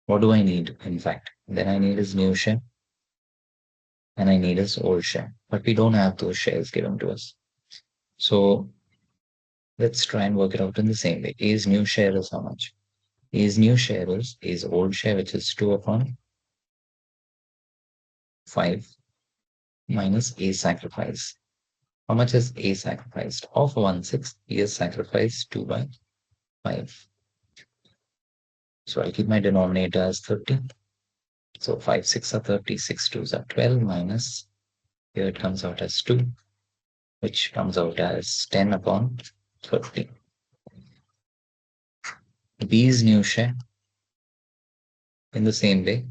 S1: what do I need? In fact, then I need his new share and I need his old share, but we don't have those shares given to us. So let's try and work it out in the same way. A's new share is how much? A's new share is A's old share, which is 2 upon 5 minus A's sacrifice. How much is A sacrificed? Of 1/6, he has sacrificed 2 by 5. So I'll keep my denominator as 30. So 5 6 are 30, 6 2s are 12 minus, here it comes out as 2, which comes out as 10 upon 30. B's new share in the same way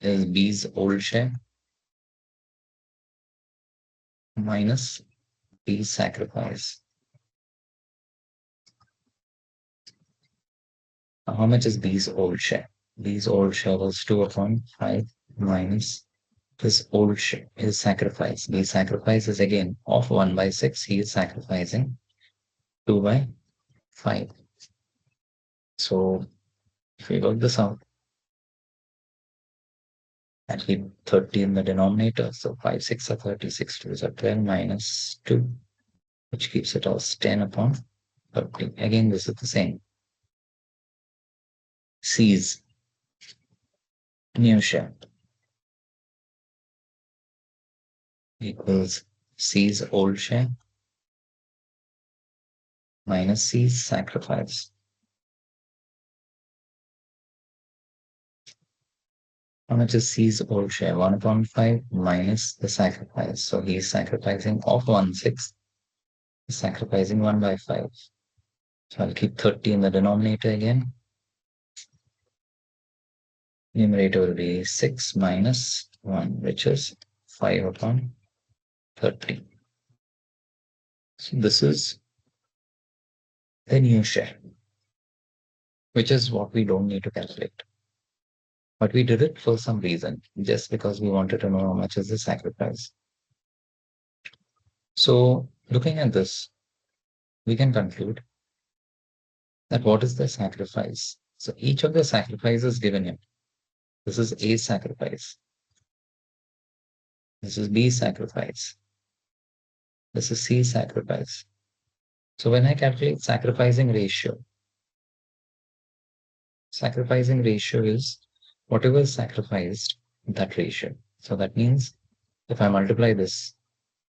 S1: is B's old share minus B's sacrifice. Now, how much is B's old share? B's old share was 2 upon 5 minus his old share, his sacrifice. B's sacrifice is again of 1 by 6. He is sacrificing 2 by 5. So if we work this out, and keep 30 in the denominator. So 5 6 are 30, 6 2s are 12 minus 2, which keeps it as 10 upon 30. Again, this is the same. C's new share equals C's old share minus C's sacrifice. How much is C's old share? 1 upon 5 minus the sacrifice. So he's sacrificing of 1/6. He's sacrificing 1 by 5. So I'll keep 30 in the denominator again. Numerator will be 6 minus 1, which is 5 upon 30. So this is the new share, which is what we don't need to calculate. But we did it for some reason, just because we wanted to know how much is the sacrifice. So looking at this, we can conclude that what is the sacrifice? So each of the sacrifices given here. This is A's sacrifice. This is B's sacrifice. This is C's sacrifice. So when I calculate sacrificing ratio is whatever is sacrificed, that ratio. So that means if I multiply this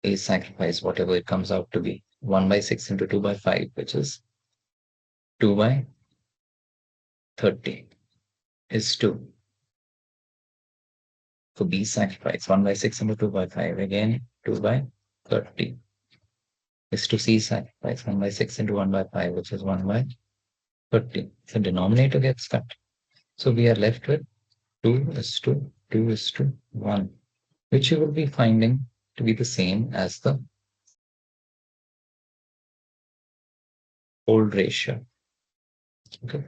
S1: A's sacrifice, whatever it comes out to be, 1 by 6 into 2 by 5, which is 2 by 30 is 2. For B sacrifice, 1 by 6 into 2 by 5, again 2 by 30 is to C sacrifice, 1 by 6 into 1 by 5, which is 1 by 30. So denominator gets cut. So we are left with 2 is to 2 is to 1, which you will be finding to be the same as the old ratio. Okay.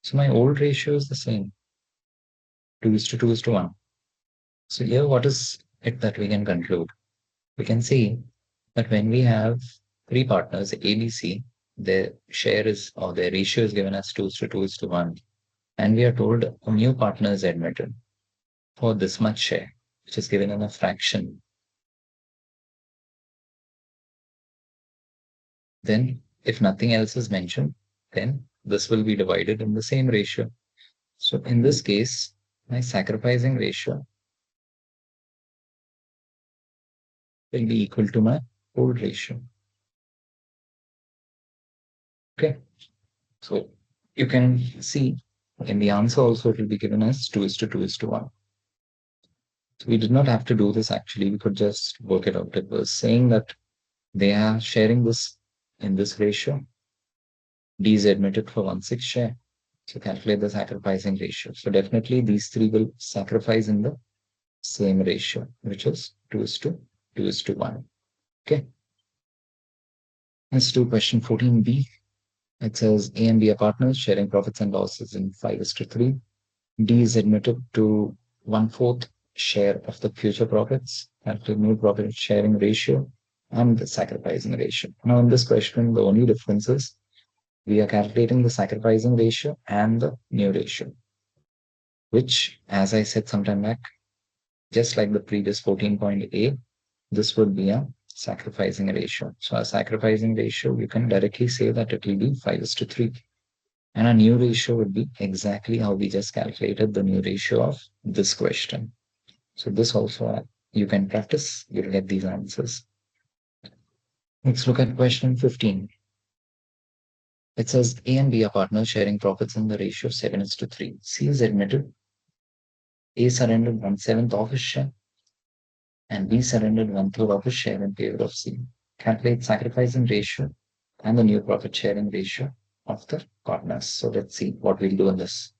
S1: So my old ratio is the same. 2 is to 2 is to 1. So here, what is it that we can conclude? We can see that when we have three partners, A, B, C, their share is, or their ratio is given as 2 is to 2 is to 1. And we are told a new partner is admitted for this much share, which is given in a fraction. Then, if nothing else is mentioned, then this will be divided in the same ratio. So in this case, my sacrificing ratio will be equal to my old ratio. Okay. So you can see in the answer also it will be given as 2 is to 2 is to 1. So we did not have to do this actually. We could just work it out. It was saying that they are sharing this in this ratio. D is admitted for 1/6 share. So calculate the sacrificing ratio. So definitely these three will sacrifice in the same ratio, which is 2 is to 2 is to 1. Okay. Let's do question 14b. It says A and B are partners sharing profits and losses in 5 is to 3. D is admitted to 1/4 share of the future profits, and the new profit sharing ratio and the sacrificing ratio. Now, in this question, the only difference is we are calculating the sacrificing ratio and the new ratio, which, as I said sometime back, just like the previous 14.A, this would be a sacrificing ratio. So, a sacrificing ratio, you can directly say that it will be 5 is to 3. And a new ratio would be exactly how we just calculated the new ratio of this question. So this also you can practice, you'll get these answers. Let's look at question 15. It says A and B are partners sharing profits in the ratio 7 is to 3. C is admitted. A surrendered 1/7 of his share and B surrendered 1/3 of his share in favor of C. Calculate sacrificing ratio and the new profit sharing ratio of the partners. So let's see what we'll do in this.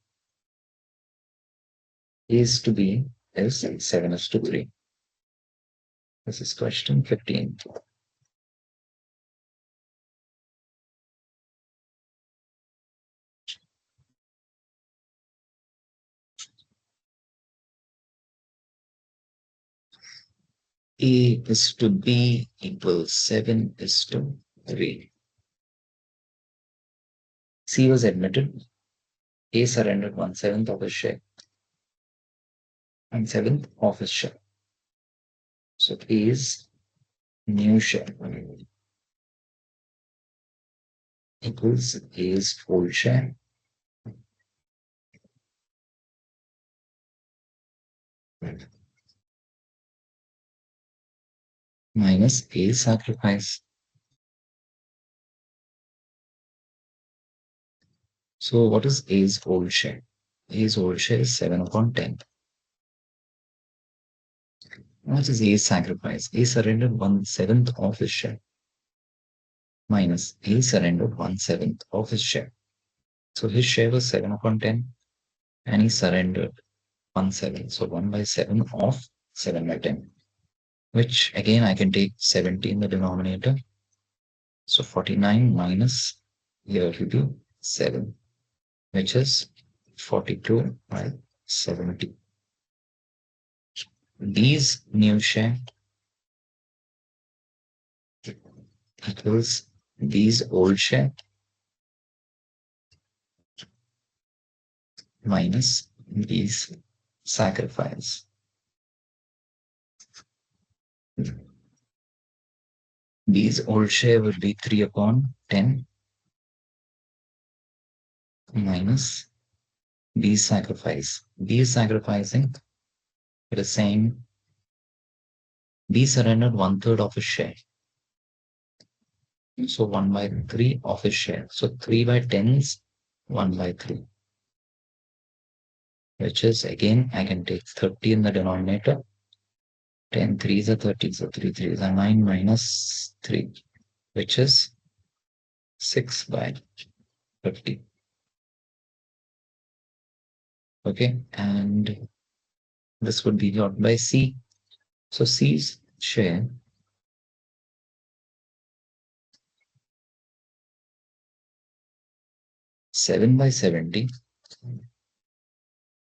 S1: A is to B is 7 is to 3. This is question 15. A is to B equals 7 is to 3. C was admitted. A surrendered 1/7 of his share. 1/7 of his share. So A's new share equals A's old share minus A's sacrifice. So what is A's old share? A's old share is 7 upon 10. What is A's sacrifice? A surrendered 1/7 of his share minus A surrendered 1/7 of his share. So his share was 7 upon 10 and he surrendered 1/7. So 1 by 7 of 7 by 10, which again I can take 70 in the denominator. So 49 minus here will be 7, which is 42 by 70. These new share equals these old share minus these sacrifice. These old share will be 3 upon 10 minus these sacrifice. These sacrificing, it is saying B surrendered 1/3 of his share. So 1 by 3 of his share. So 3 by 10 is 1 by 3, which is again, I can take 30 in the denominator. 10 threes are 30, so 3 threes are 9 minus 3, which is 6 by 50. Okay, and this would be got by C. So C's share 7 by 70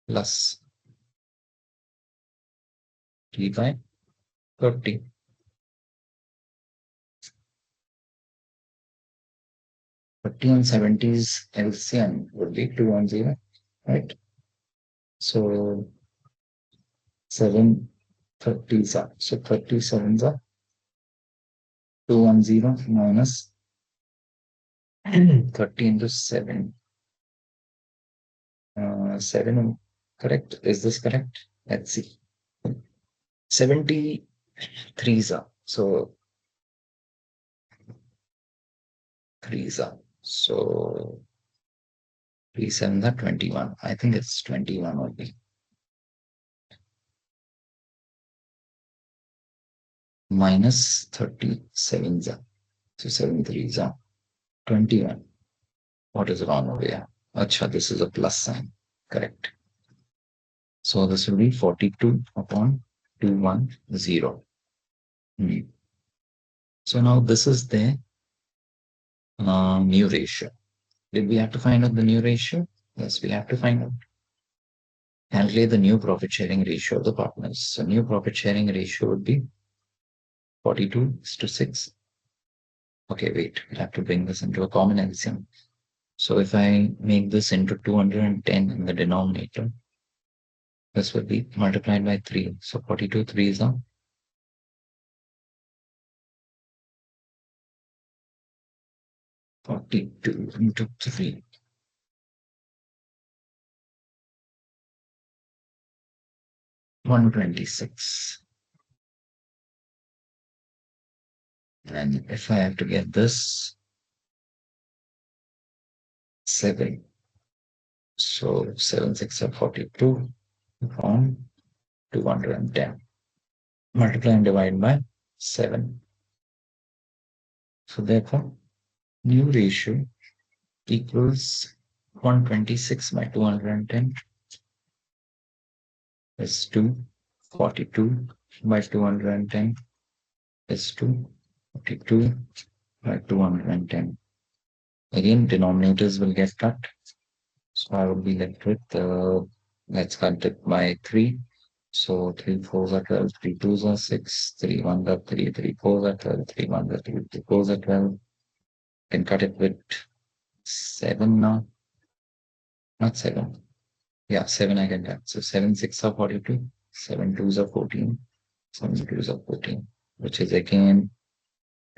S1: plus 3 by 30. 30 and 70's LCM would be 210, right? So 7 30s are. So 37s are 210 minus 30 into 7. 7, correct? Is this correct? Let's see. 73s are. So 3s are. So 3 7s are 21. I think it's 21 only. Minus 37s are. So 73s are 21. What is wrong over here? Acha, this is a plus sign. Correct. So this will be 42 upon 210. Hmm. So now this is the new ratio. Did we have to find out the new ratio? Yes, we have to find out. Calculate the new profit sharing ratio of the partners. So new profit sharing ratio would be 42:6. Okay, wait, we'll have to bring this into a common LCM. So if I make this into 210 in the denominator, this would be multiplied by 3. So 42 3s are 42 into 3. 126. And if I have to get this, 7. So 7 6 are 42 upon 210. Multiply and divide by 7. So therefore, new ratio equals 126 by 210 is 242 by 210 is 242 by 210. Again, denominators will get cut. So I will be left with, let's cut it by 3. So 3 4s are 12, 3 2s are 6, 3 1s are 3, 3 4s are 12, 3 1s are 3, 3 4s are 12. Can cut it with 7 now. Not 7. Yeah, 7 I can cut. So 7 6 are 42, 7 2s are 14, 7 2s are 14, which is again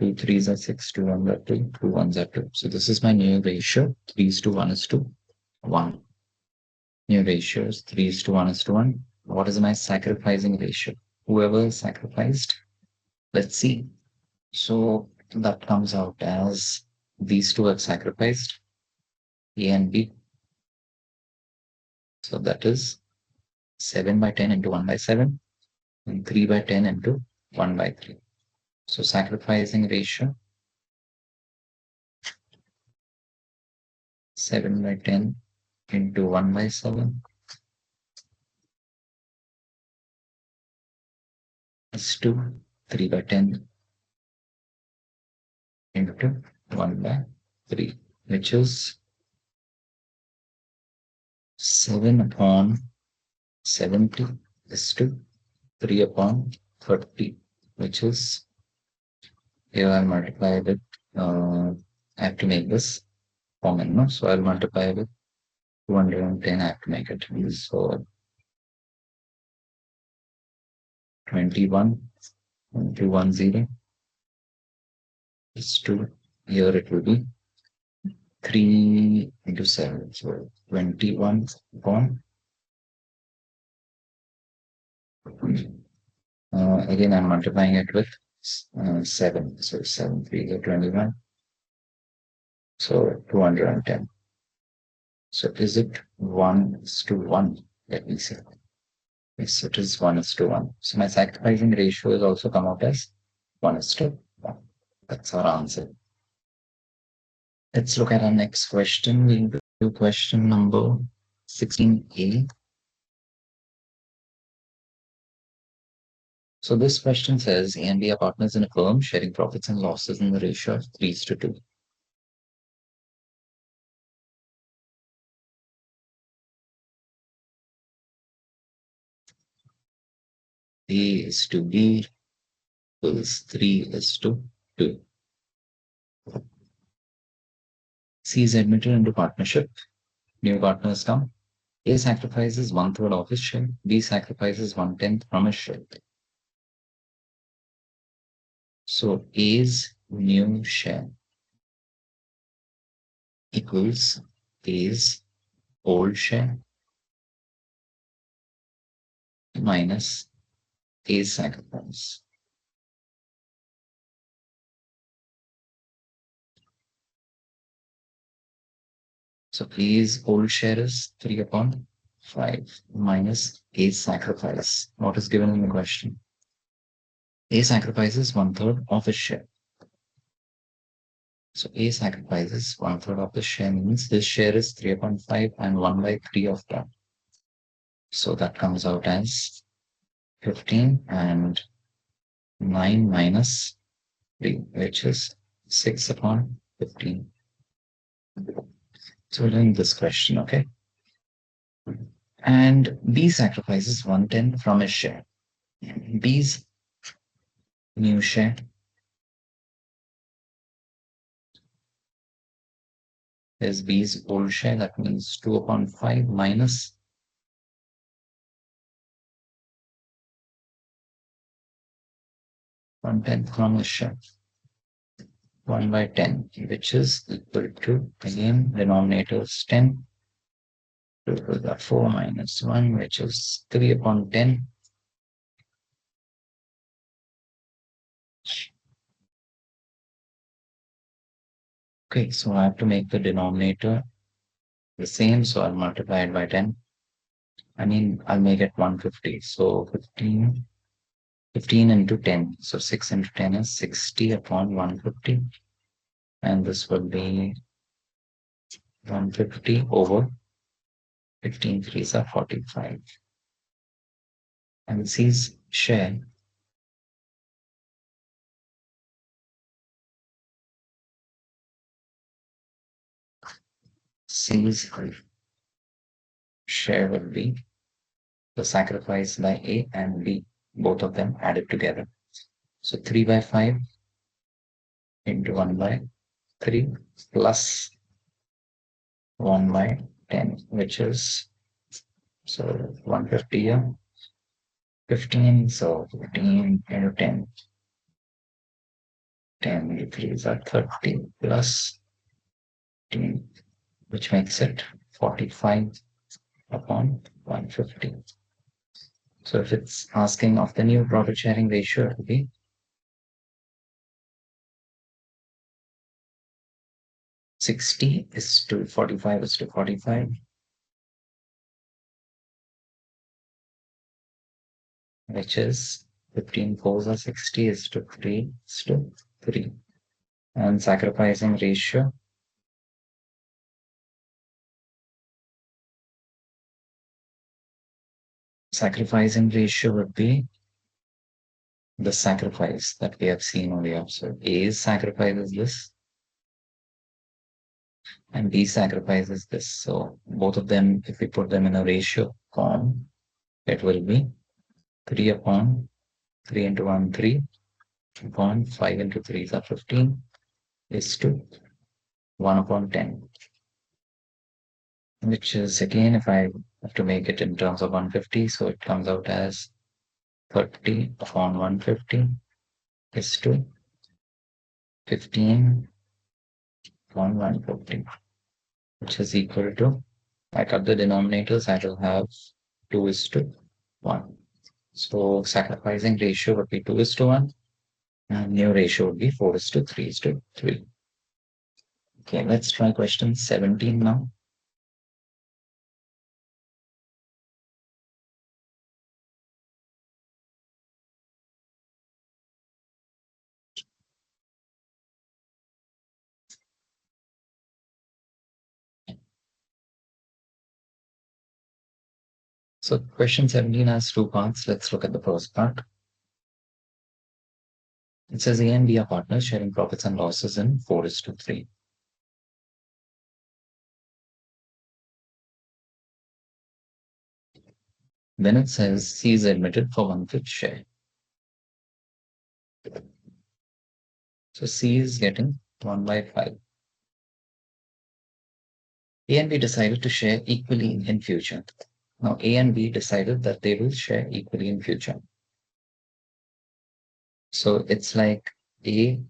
S1: 2 3s are 6, 2 1s are 2, 2 1s are 2. So this is my new ratio. 3 is to 1 is to 1. New ratios, 3 is to 1 is to 1. What is my sacrificing ratio? Whoever is sacrificed, let's see. So that comes out as these two are sacrificed, A and B. So that is 7 by 10 into 1 by 7 and 3 by 10 into 1 by 3. So sacrificing ratio 7 by 10 into 1 by 7 is 2, 3 by 10 into 1 by 3, which is 7 upon 70 is 2, 3 upon 30, which is, here I'll multiply with, I have to make this common, no? So I'll multiply with 210, I have to make it. So 21 into 10 is 2. Here it will be 3 into 7. So 21 upon, again I'm multiplying it with 7. So 7 3 is 21. So 210. So is it 1:1? Let me see. Yes, it is 1:1. So my sacrificing ratio is also come out as 1:1. That's our answer. Let's look at our next question. We'll do question number 16A. So this question says A and B are partners in a firm sharing profits and losses in the ratio of 3:2. A is to B equals 3:2. C is admitted into partnership. New partners come. A sacrifices 1/3 of his share. B sacrifices 1/10 from his share. So A's new share equals A's old share minus A's sacrifice. So A's old share is 3/5 minus A's sacrifice. What is given in the question? A sacrifices 1/3 of his share. So A sacrifices 1/3 of the share means this share is 3/5 and 1/3 of that. So that comes out as 15 and 9 minus 3, which is 6/15. So we're doing this question, okay? And B sacrifices 1/10 from his share. B's new share is B's old share. That means 2/5 minus 1/10 from his share. 1/10, which is equal to, again, denominator is 10. 2 to the 4 minus 1, which is 3/10. Okay, so I have to make the denominator the same, so I'll multiply it by 10. I'll make it 150. So 15 into 10. So 6 into 10 is 60/150. And this will be 150 over 15 threes are 45. And C's share C's share will be the sacrifice by A and B, both of them added together. So 3/5 into 1/3 plus 1/10, which is, so 150 here, 15, so 15 into 10. 10 into 3 is 30 plus 15, which makes it 45/150. So if it's asking of the new profit sharing ratio, it will be 60:45:45, which is 15 fours are 60:3:3. And sacrificing ratio would be the sacrifice that we have seen earlier. So A's sacrifice is this, and B sacrifices this. So both of them, if we put them in a ratio form, it will be 3/3 into 1, 3, upon 5 into 3 is 15, is to 1/10, which is, again, if I have to make it in terms of 150, so it comes out as 30/150 is to 15/150, which is equal to, I cut the denominators, I will have 2:1. So sacrificing ratio would be 2:1, and new ratio would be 4:3:3. Okay, let's try question 17 now. So question 17 has two parts. Let's look at the first part. It says A and B are partners sharing profits and losses in 4:3. Then it says C is admitted for 1/5 share. So C is getting 1/5. A and B decided to share equally in future. Now A and B decided that they will share equally in future. So it's like A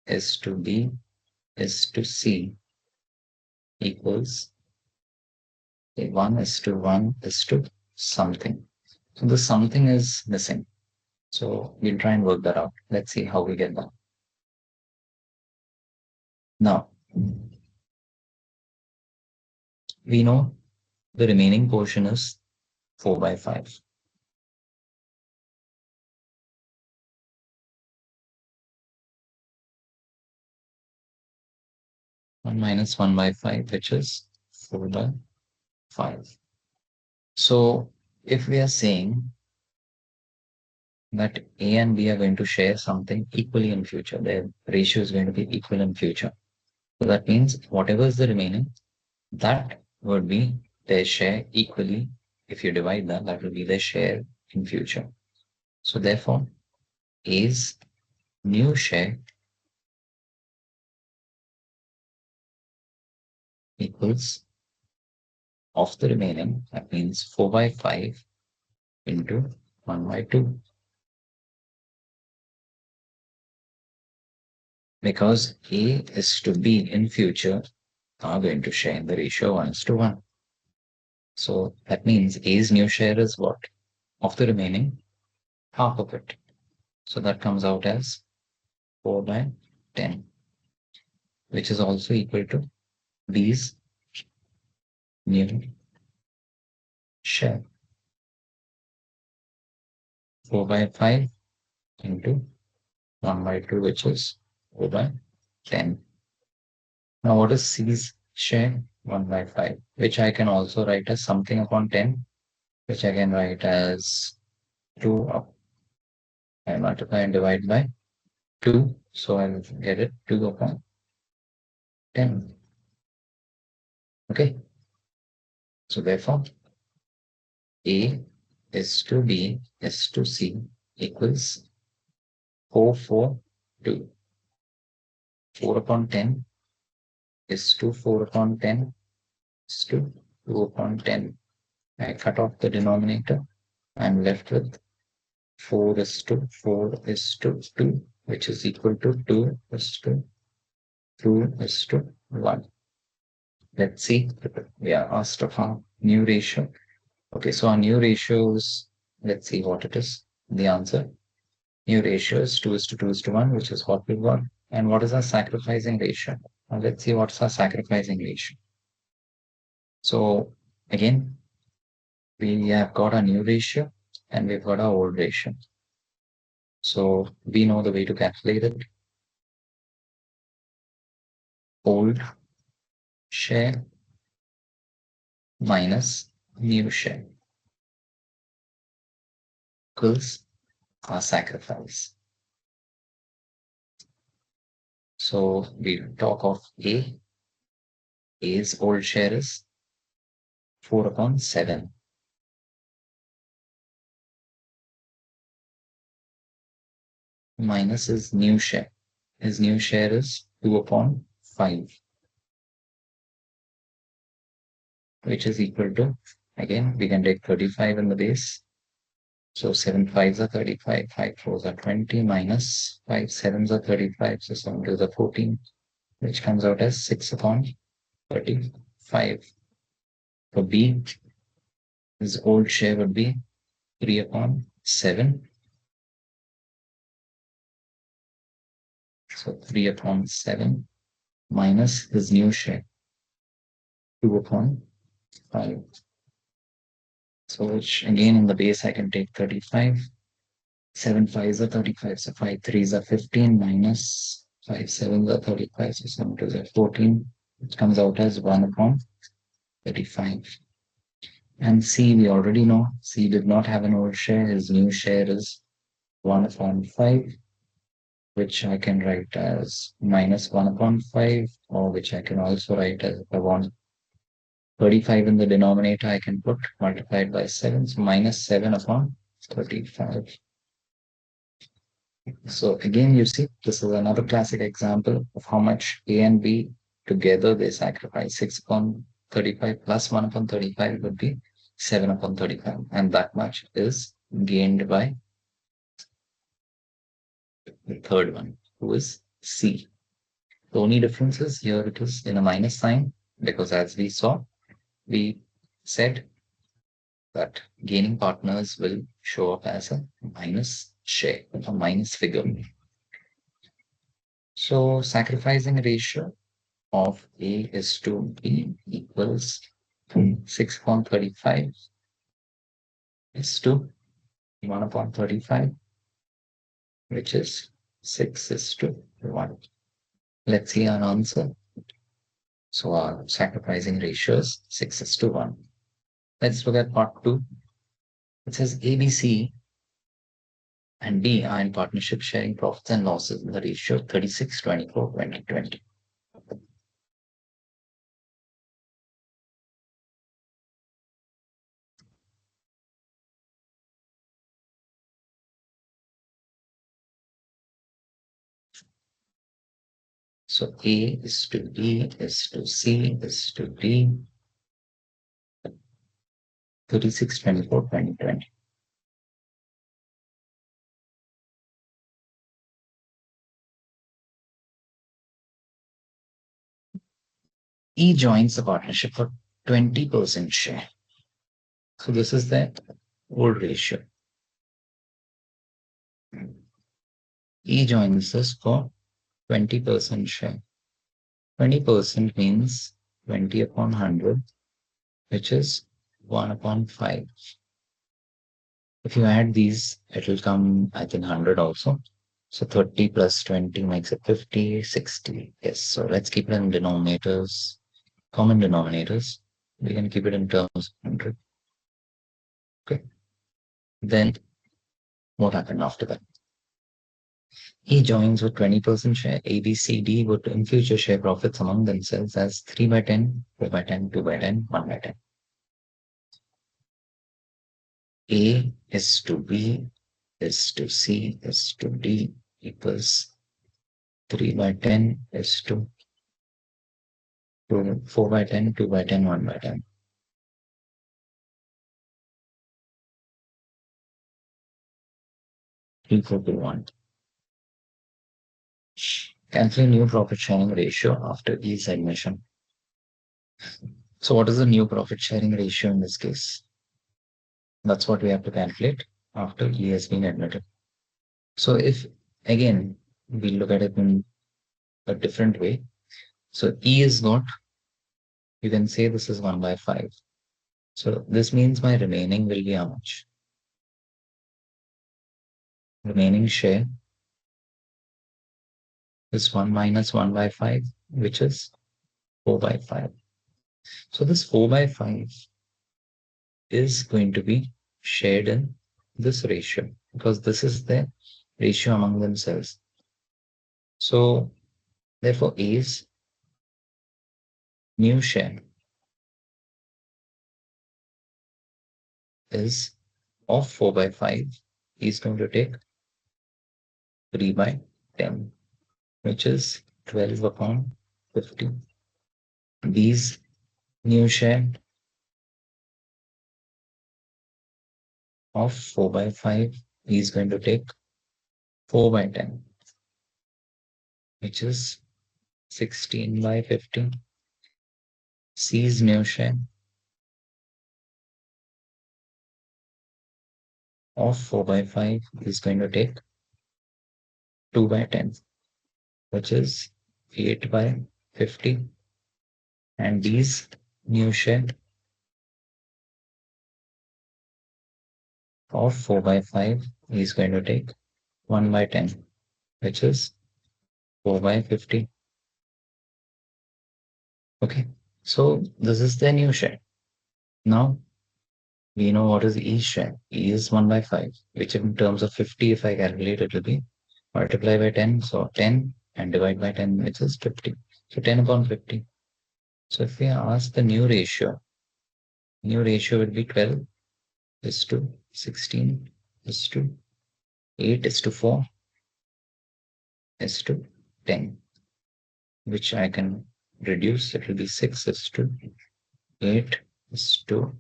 S1: is to B is to C equals 1 is to 1 is to something. So the something is missing. So we'll try and work that out. Let's see how we get that. Now, we know the remaining portion is 4/5. 1 minus 1/5, which is 4/5. So if we are saying that A and B are going to share something equally in future, their ratio is going to be equal in future. So that means whatever is the remaining, that would be their share equally. If you divide that, that will be their share in future. So therefore, A's new share equals of the remaining, that means 4/5 into 1/2. Because A is to B in future are going to share in the ratio 1:1. So that means A's new share is what? Of the remaining, half of it. So that comes out as 4/10, which is also equal to B's new share. 4/5 into 1/2, which is 4/10. Now, what is C's share? 1/5, which I can also write as something upon 10, which I can write as 2 up. I multiply and divide by 2, so I'll get it 2 upon 10. Okay, so therefore, A is to B is to C equals 4, 4, 2. 4 upon 10 is to 4 upon 10 is to 2 upon 10. I cut off the denominator. I'm left with 4 is to 4 is to 2, which is equal to 2 is to 2 is to 1. Let's see. We are asked of our new ratio. Okay, so our new ratio is, let's see what it is. The answer. New ratio is 2 is to 2 is to 1, which is what we've got. And what is our sacrificing ratio? Now let's see what's our sacrificing ratio. So again, we have got a new ratio and we've got our old ratio. So we know the way to calculate it. Old share minus new share equals our sacrifice. So we talk of A. A's old share is 4 upon 7. Minus his new share. His new share is 2 upon 5, which is equal to, again, we can take 35 in the base. So 7 5s are 35, 5 4s are 20, minus 5 7s are 35, so 7 2s are 14, which comes out as 6 upon 35. For B, his old share would be 3 upon 7. So 3 upon 7 minus his new share, 2 upon 5. So which again in the base I can take 35. 7 5s are 35. So 5 3s are 15 minus 5 7s are 35. So 7 2s are 14. It comes out as 1 upon 35. And C we already know. C did not have an old share. His new share is 1 upon 5, which I can write as minus 1 upon 5, or which I can also write as if I want 35 in the denominator, I can put multiplied by 7. So minus 7 upon 35. So again, you see, this is another classic example of how much A and B together they sacrifice. 6 upon 35 plus 1 upon 35 would be 7 upon 35. And that much is gained by the third one, who is C. The only difference is here it is in a minus sign, because as we saw, we said that gaining partners will show up as a minus share, a minus figure. So sacrificing ratio of A is to B equals 6 upon 35 is to 1 upon 35, which is 6 is to 1. Let's see our answer. So our sacrificing ratio is 6 is to 1. Let's look at part 2. It says ABC and D are in partnership sharing profits and losses in the ratio 36, 24, 20, 20. So A is to B is to C is to D, 36, 24, 20, 20. E joins the partnership for 20% share. So this is the old ratio. E joins us for 20% share. 20% means 20 upon 100, which is 1 upon 5. If you add these, it will come, I think, 100 also. So 30 plus 20 makes it 50, 60. Yes, so let's keep it in denominators, common denominators. We can keep it in terms of 100. Okay. Then what happened after that? E joins with 20% share. A, B, C, D would in future share profits among themselves as 3 by 10, 4 by 10, 2 by 10, 1 by 10. A is to B is to C is to D equals 3 by 10 is to 4 by 10, 2 by 10, 1 by 10. 3, 4, 2, 1. Calculate new profit sharing ratio after E's admission. So what is the new profit sharing ratio in this case? That's what we have to calculate after E has been admitted. So if, again, we look at it in a different way. So E is not, you can say this is 1 by 5. So this means my remaining will be how much? Remaining share is 1 minus 1 by 5, which is 4 by 5. So this 4 by 5 is going to be shared in this ratio, because this is the ratio among themselves. So therefore A's new share is of 4 by 5. He's going to take 3 by 10, which is 12 upon 50. B's new share of 4 by 5, he's going to take 4 by 10, which is 16 by 50. C's new share of 4 by 5 is going to take 2 by 10, which is 8 by 50, and B's new share of 4 by 5 is going to take 1 by 10, which is 4 by 50. Okay, so this is the new share. Now we know what is E share. E is 1 by 5, which in terms of 50, if I calculate, it will be multiply by 10. So 10 and divide by 10, which is 50. So 10 upon 50. So if we ask the new ratio would be 12 is to 16 is to 8 is to 4 is to 10, which I can reduce. It will be 6 is to 8 is to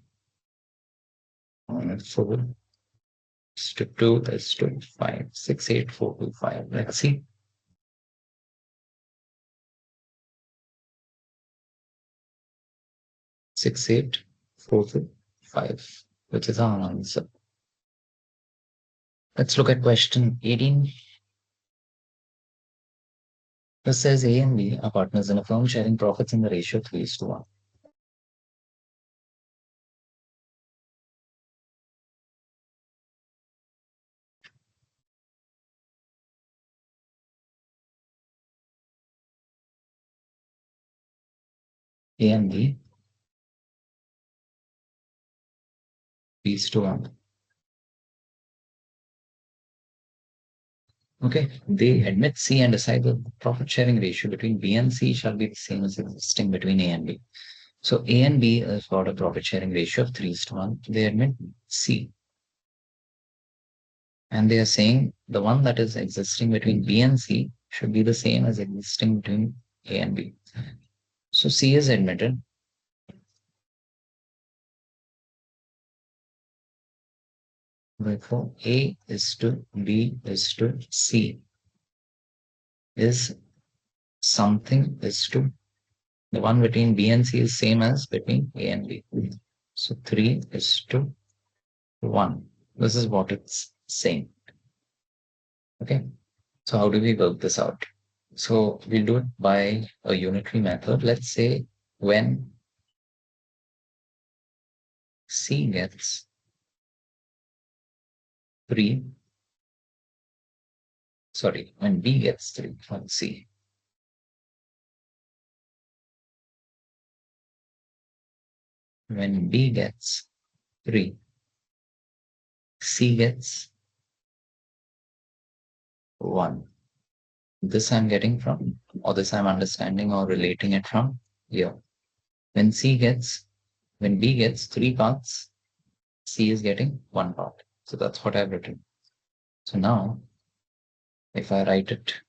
S1: 4 is to 2 is to 5. 6, 8, 4, 2, 5. Let's see. 6, 8, 4, 2, 5, which is our answer. Let's look at question 18. This says A and B are partners in a firm sharing profits in the ratio 3:1. A and B, 3:1. Okay, they admit C and decide that the profit sharing ratio between B and C shall be the same as existing between A and B. So A and B has got a profit sharing ratio of 3:1. They admit C. And they are saying the one that is existing between B and C should be the same as existing between A and B. So C is admitted. Therefore, A is to B is to C is something is to the one between B and C is same as between A and B. So 3:1. This is what it's saying. Okay. So how do we work this out? So we'll do it by a unitary method. Let's say when C gets 3, sorry, when B gets 3 from C, when B gets 3, C gets 1. This I'm getting from, or this I'm understanding or relating it from here. When B gets 3 parts, C is getting 1 part. So that's what I've written. So now, if I write it,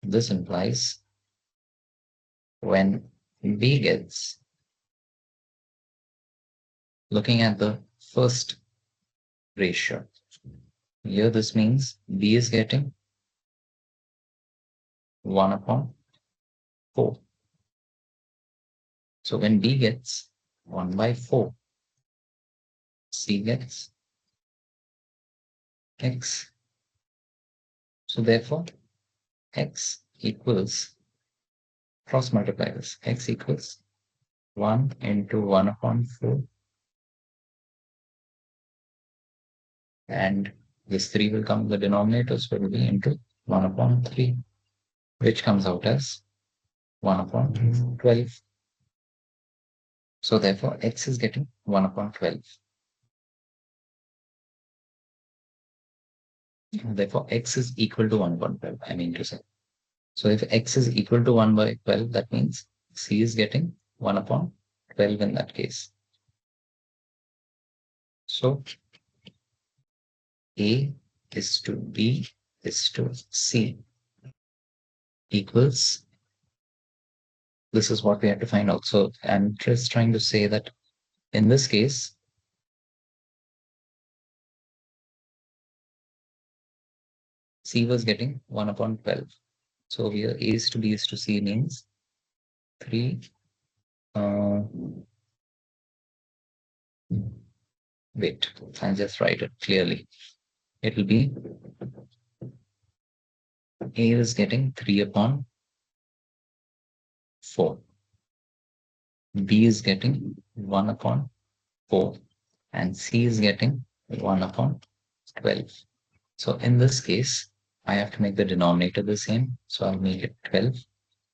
S1: this implies when B gets, looking at the first ratio, here this means B is getting 1 upon 4. So when B gets 1 by 4, C gets X. So therefore, X equals, cross multiply this, X equals 1 into 1 upon 4, and this 3 will come, the denominators will be into 1 upon 3, which comes out as 1 upon 12. So therefore, X is getting 1 upon 12. Therefore, X is equal to 1 upon 12, I mean to say. So if X is equal to 1 by 12, that means C is getting 1 upon 12 in that case. So A is to B is to C equals, this is what we have to find out. So I'm just trying to say that in this case, C was getting 1 upon 12. So here A is to B is to C means 3. Wait, I'll just write it clearly. It will be A is getting 3 upon 4. B is getting 1 upon 4 and C is getting 1 upon 12. So in this case, I have to make the denominator the same. So I'll make it 12.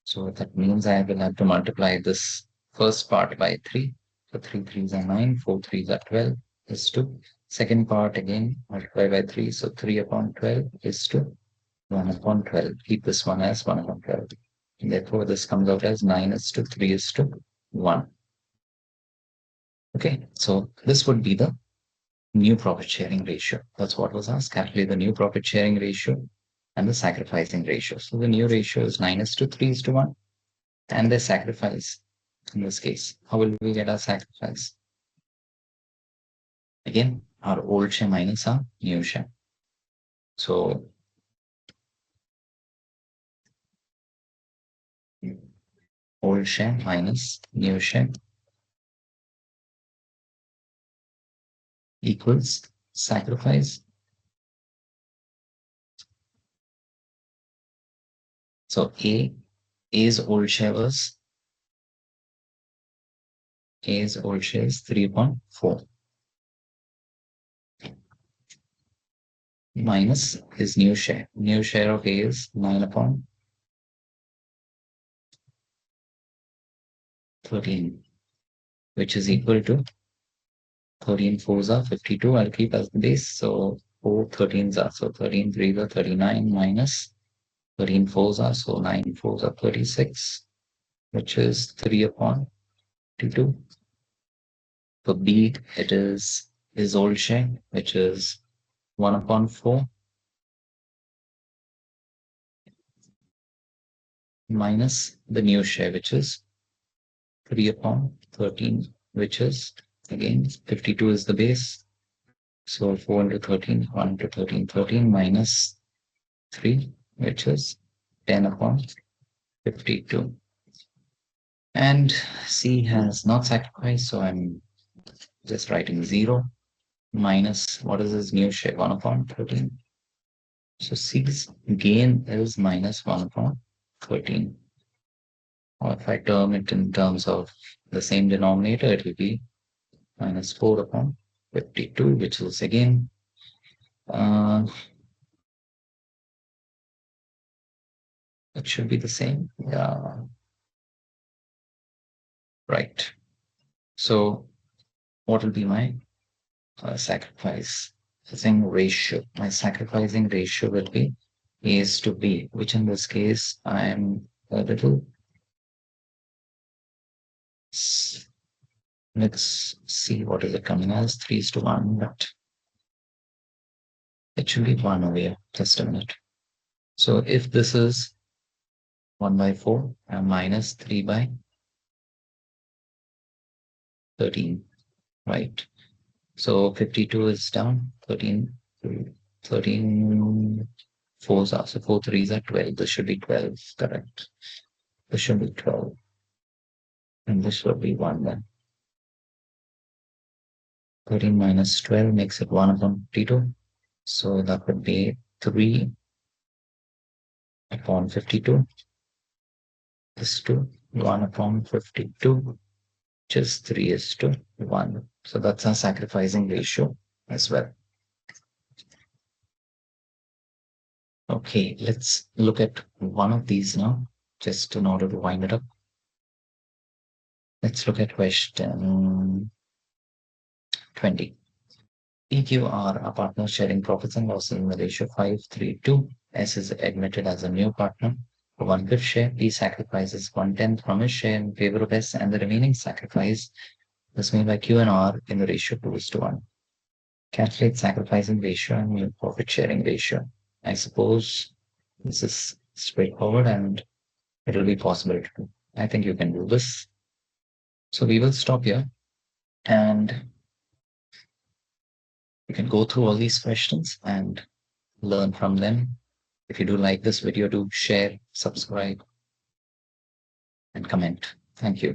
S1: So that means I will have to multiply this first part by 3. So 3 3s are 9, 4 3s are 12 is 2. Second part again, multiply by 3. So 3 upon 12 is 2. 1 upon 12. Keep this one as 1 upon 12. And therefore, this comes out as 9 is to 3 is to 1. Okay, so this would be the new profit sharing ratio. That's what was asked. Calculate the new profit sharing ratio and the sacrificing ratio. So the new ratio is 9 is to 3 is to 1. And the sacrifice in this case. How will we get our sacrifice? Again, our old share minus our new share. So old share minus new share equals sacrifice. So A's old share was A's old share is 3 upon 4 minus his new share. New share of A is 9 upon 13, which is equal to 13 fours are 52. I'll keep as the base. So 4 13s are. So 13 3s are 39 minus 13 fours are. So 9 fours are 36, which is 3 upon 52. For B, it is his old share, which is 1 upon 4 minus the new share, which is 3 upon 13, which is again 52 is the base. So 4 into 13, 1 into 13, 13 minus 3, which is 10 upon 52. And C has not sacrificed, so I'm just writing 0 minus what is his new share? 1 upon 13. So C's gain is minus 1 upon 13. Or if I term it in terms of the same denominator, it will be minus 4 upon 52, which is again it should be the same. Yeah, right. So what will be my sacrificing ratio? My sacrificing ratio will be A is to B, which in this case I'm a little. Let's see what is it coming as 3 is to 1, but it should be 1 over here. Just a minute. So if this is 1 by 4 and minus 3 by 13, right? So 52 is down, 13 fours are, so 4 threes are 12. This should be 12, correct. This should be 12. And this should be 1 then. 13 minus 12 makes it 1 upon 52. So that would be 3 upon 52. This to 1 upon 52, just 3 is to 1. So that's our sacrificing ratio as well. Okay, let's look at one of these now, just in order to wind it up. Let's look at question 20. PQR are partners sharing profits and losses in the ratio 5:3:2. S is admitted as a new partner. For 1/5 share, P sacrifices 1/10 from his share in favor of S, and the remaining sacrifice is made by Q and R in the ratio 2 is to 1. Calculate sacrificing ratio and new profit sharing ratio. I suppose this is straightforward and it will be possible to do. I think you can do this. So we will stop here and you can go through all these questions and learn from them. If you do like this video, do share, subscribe, and comment. Thank you.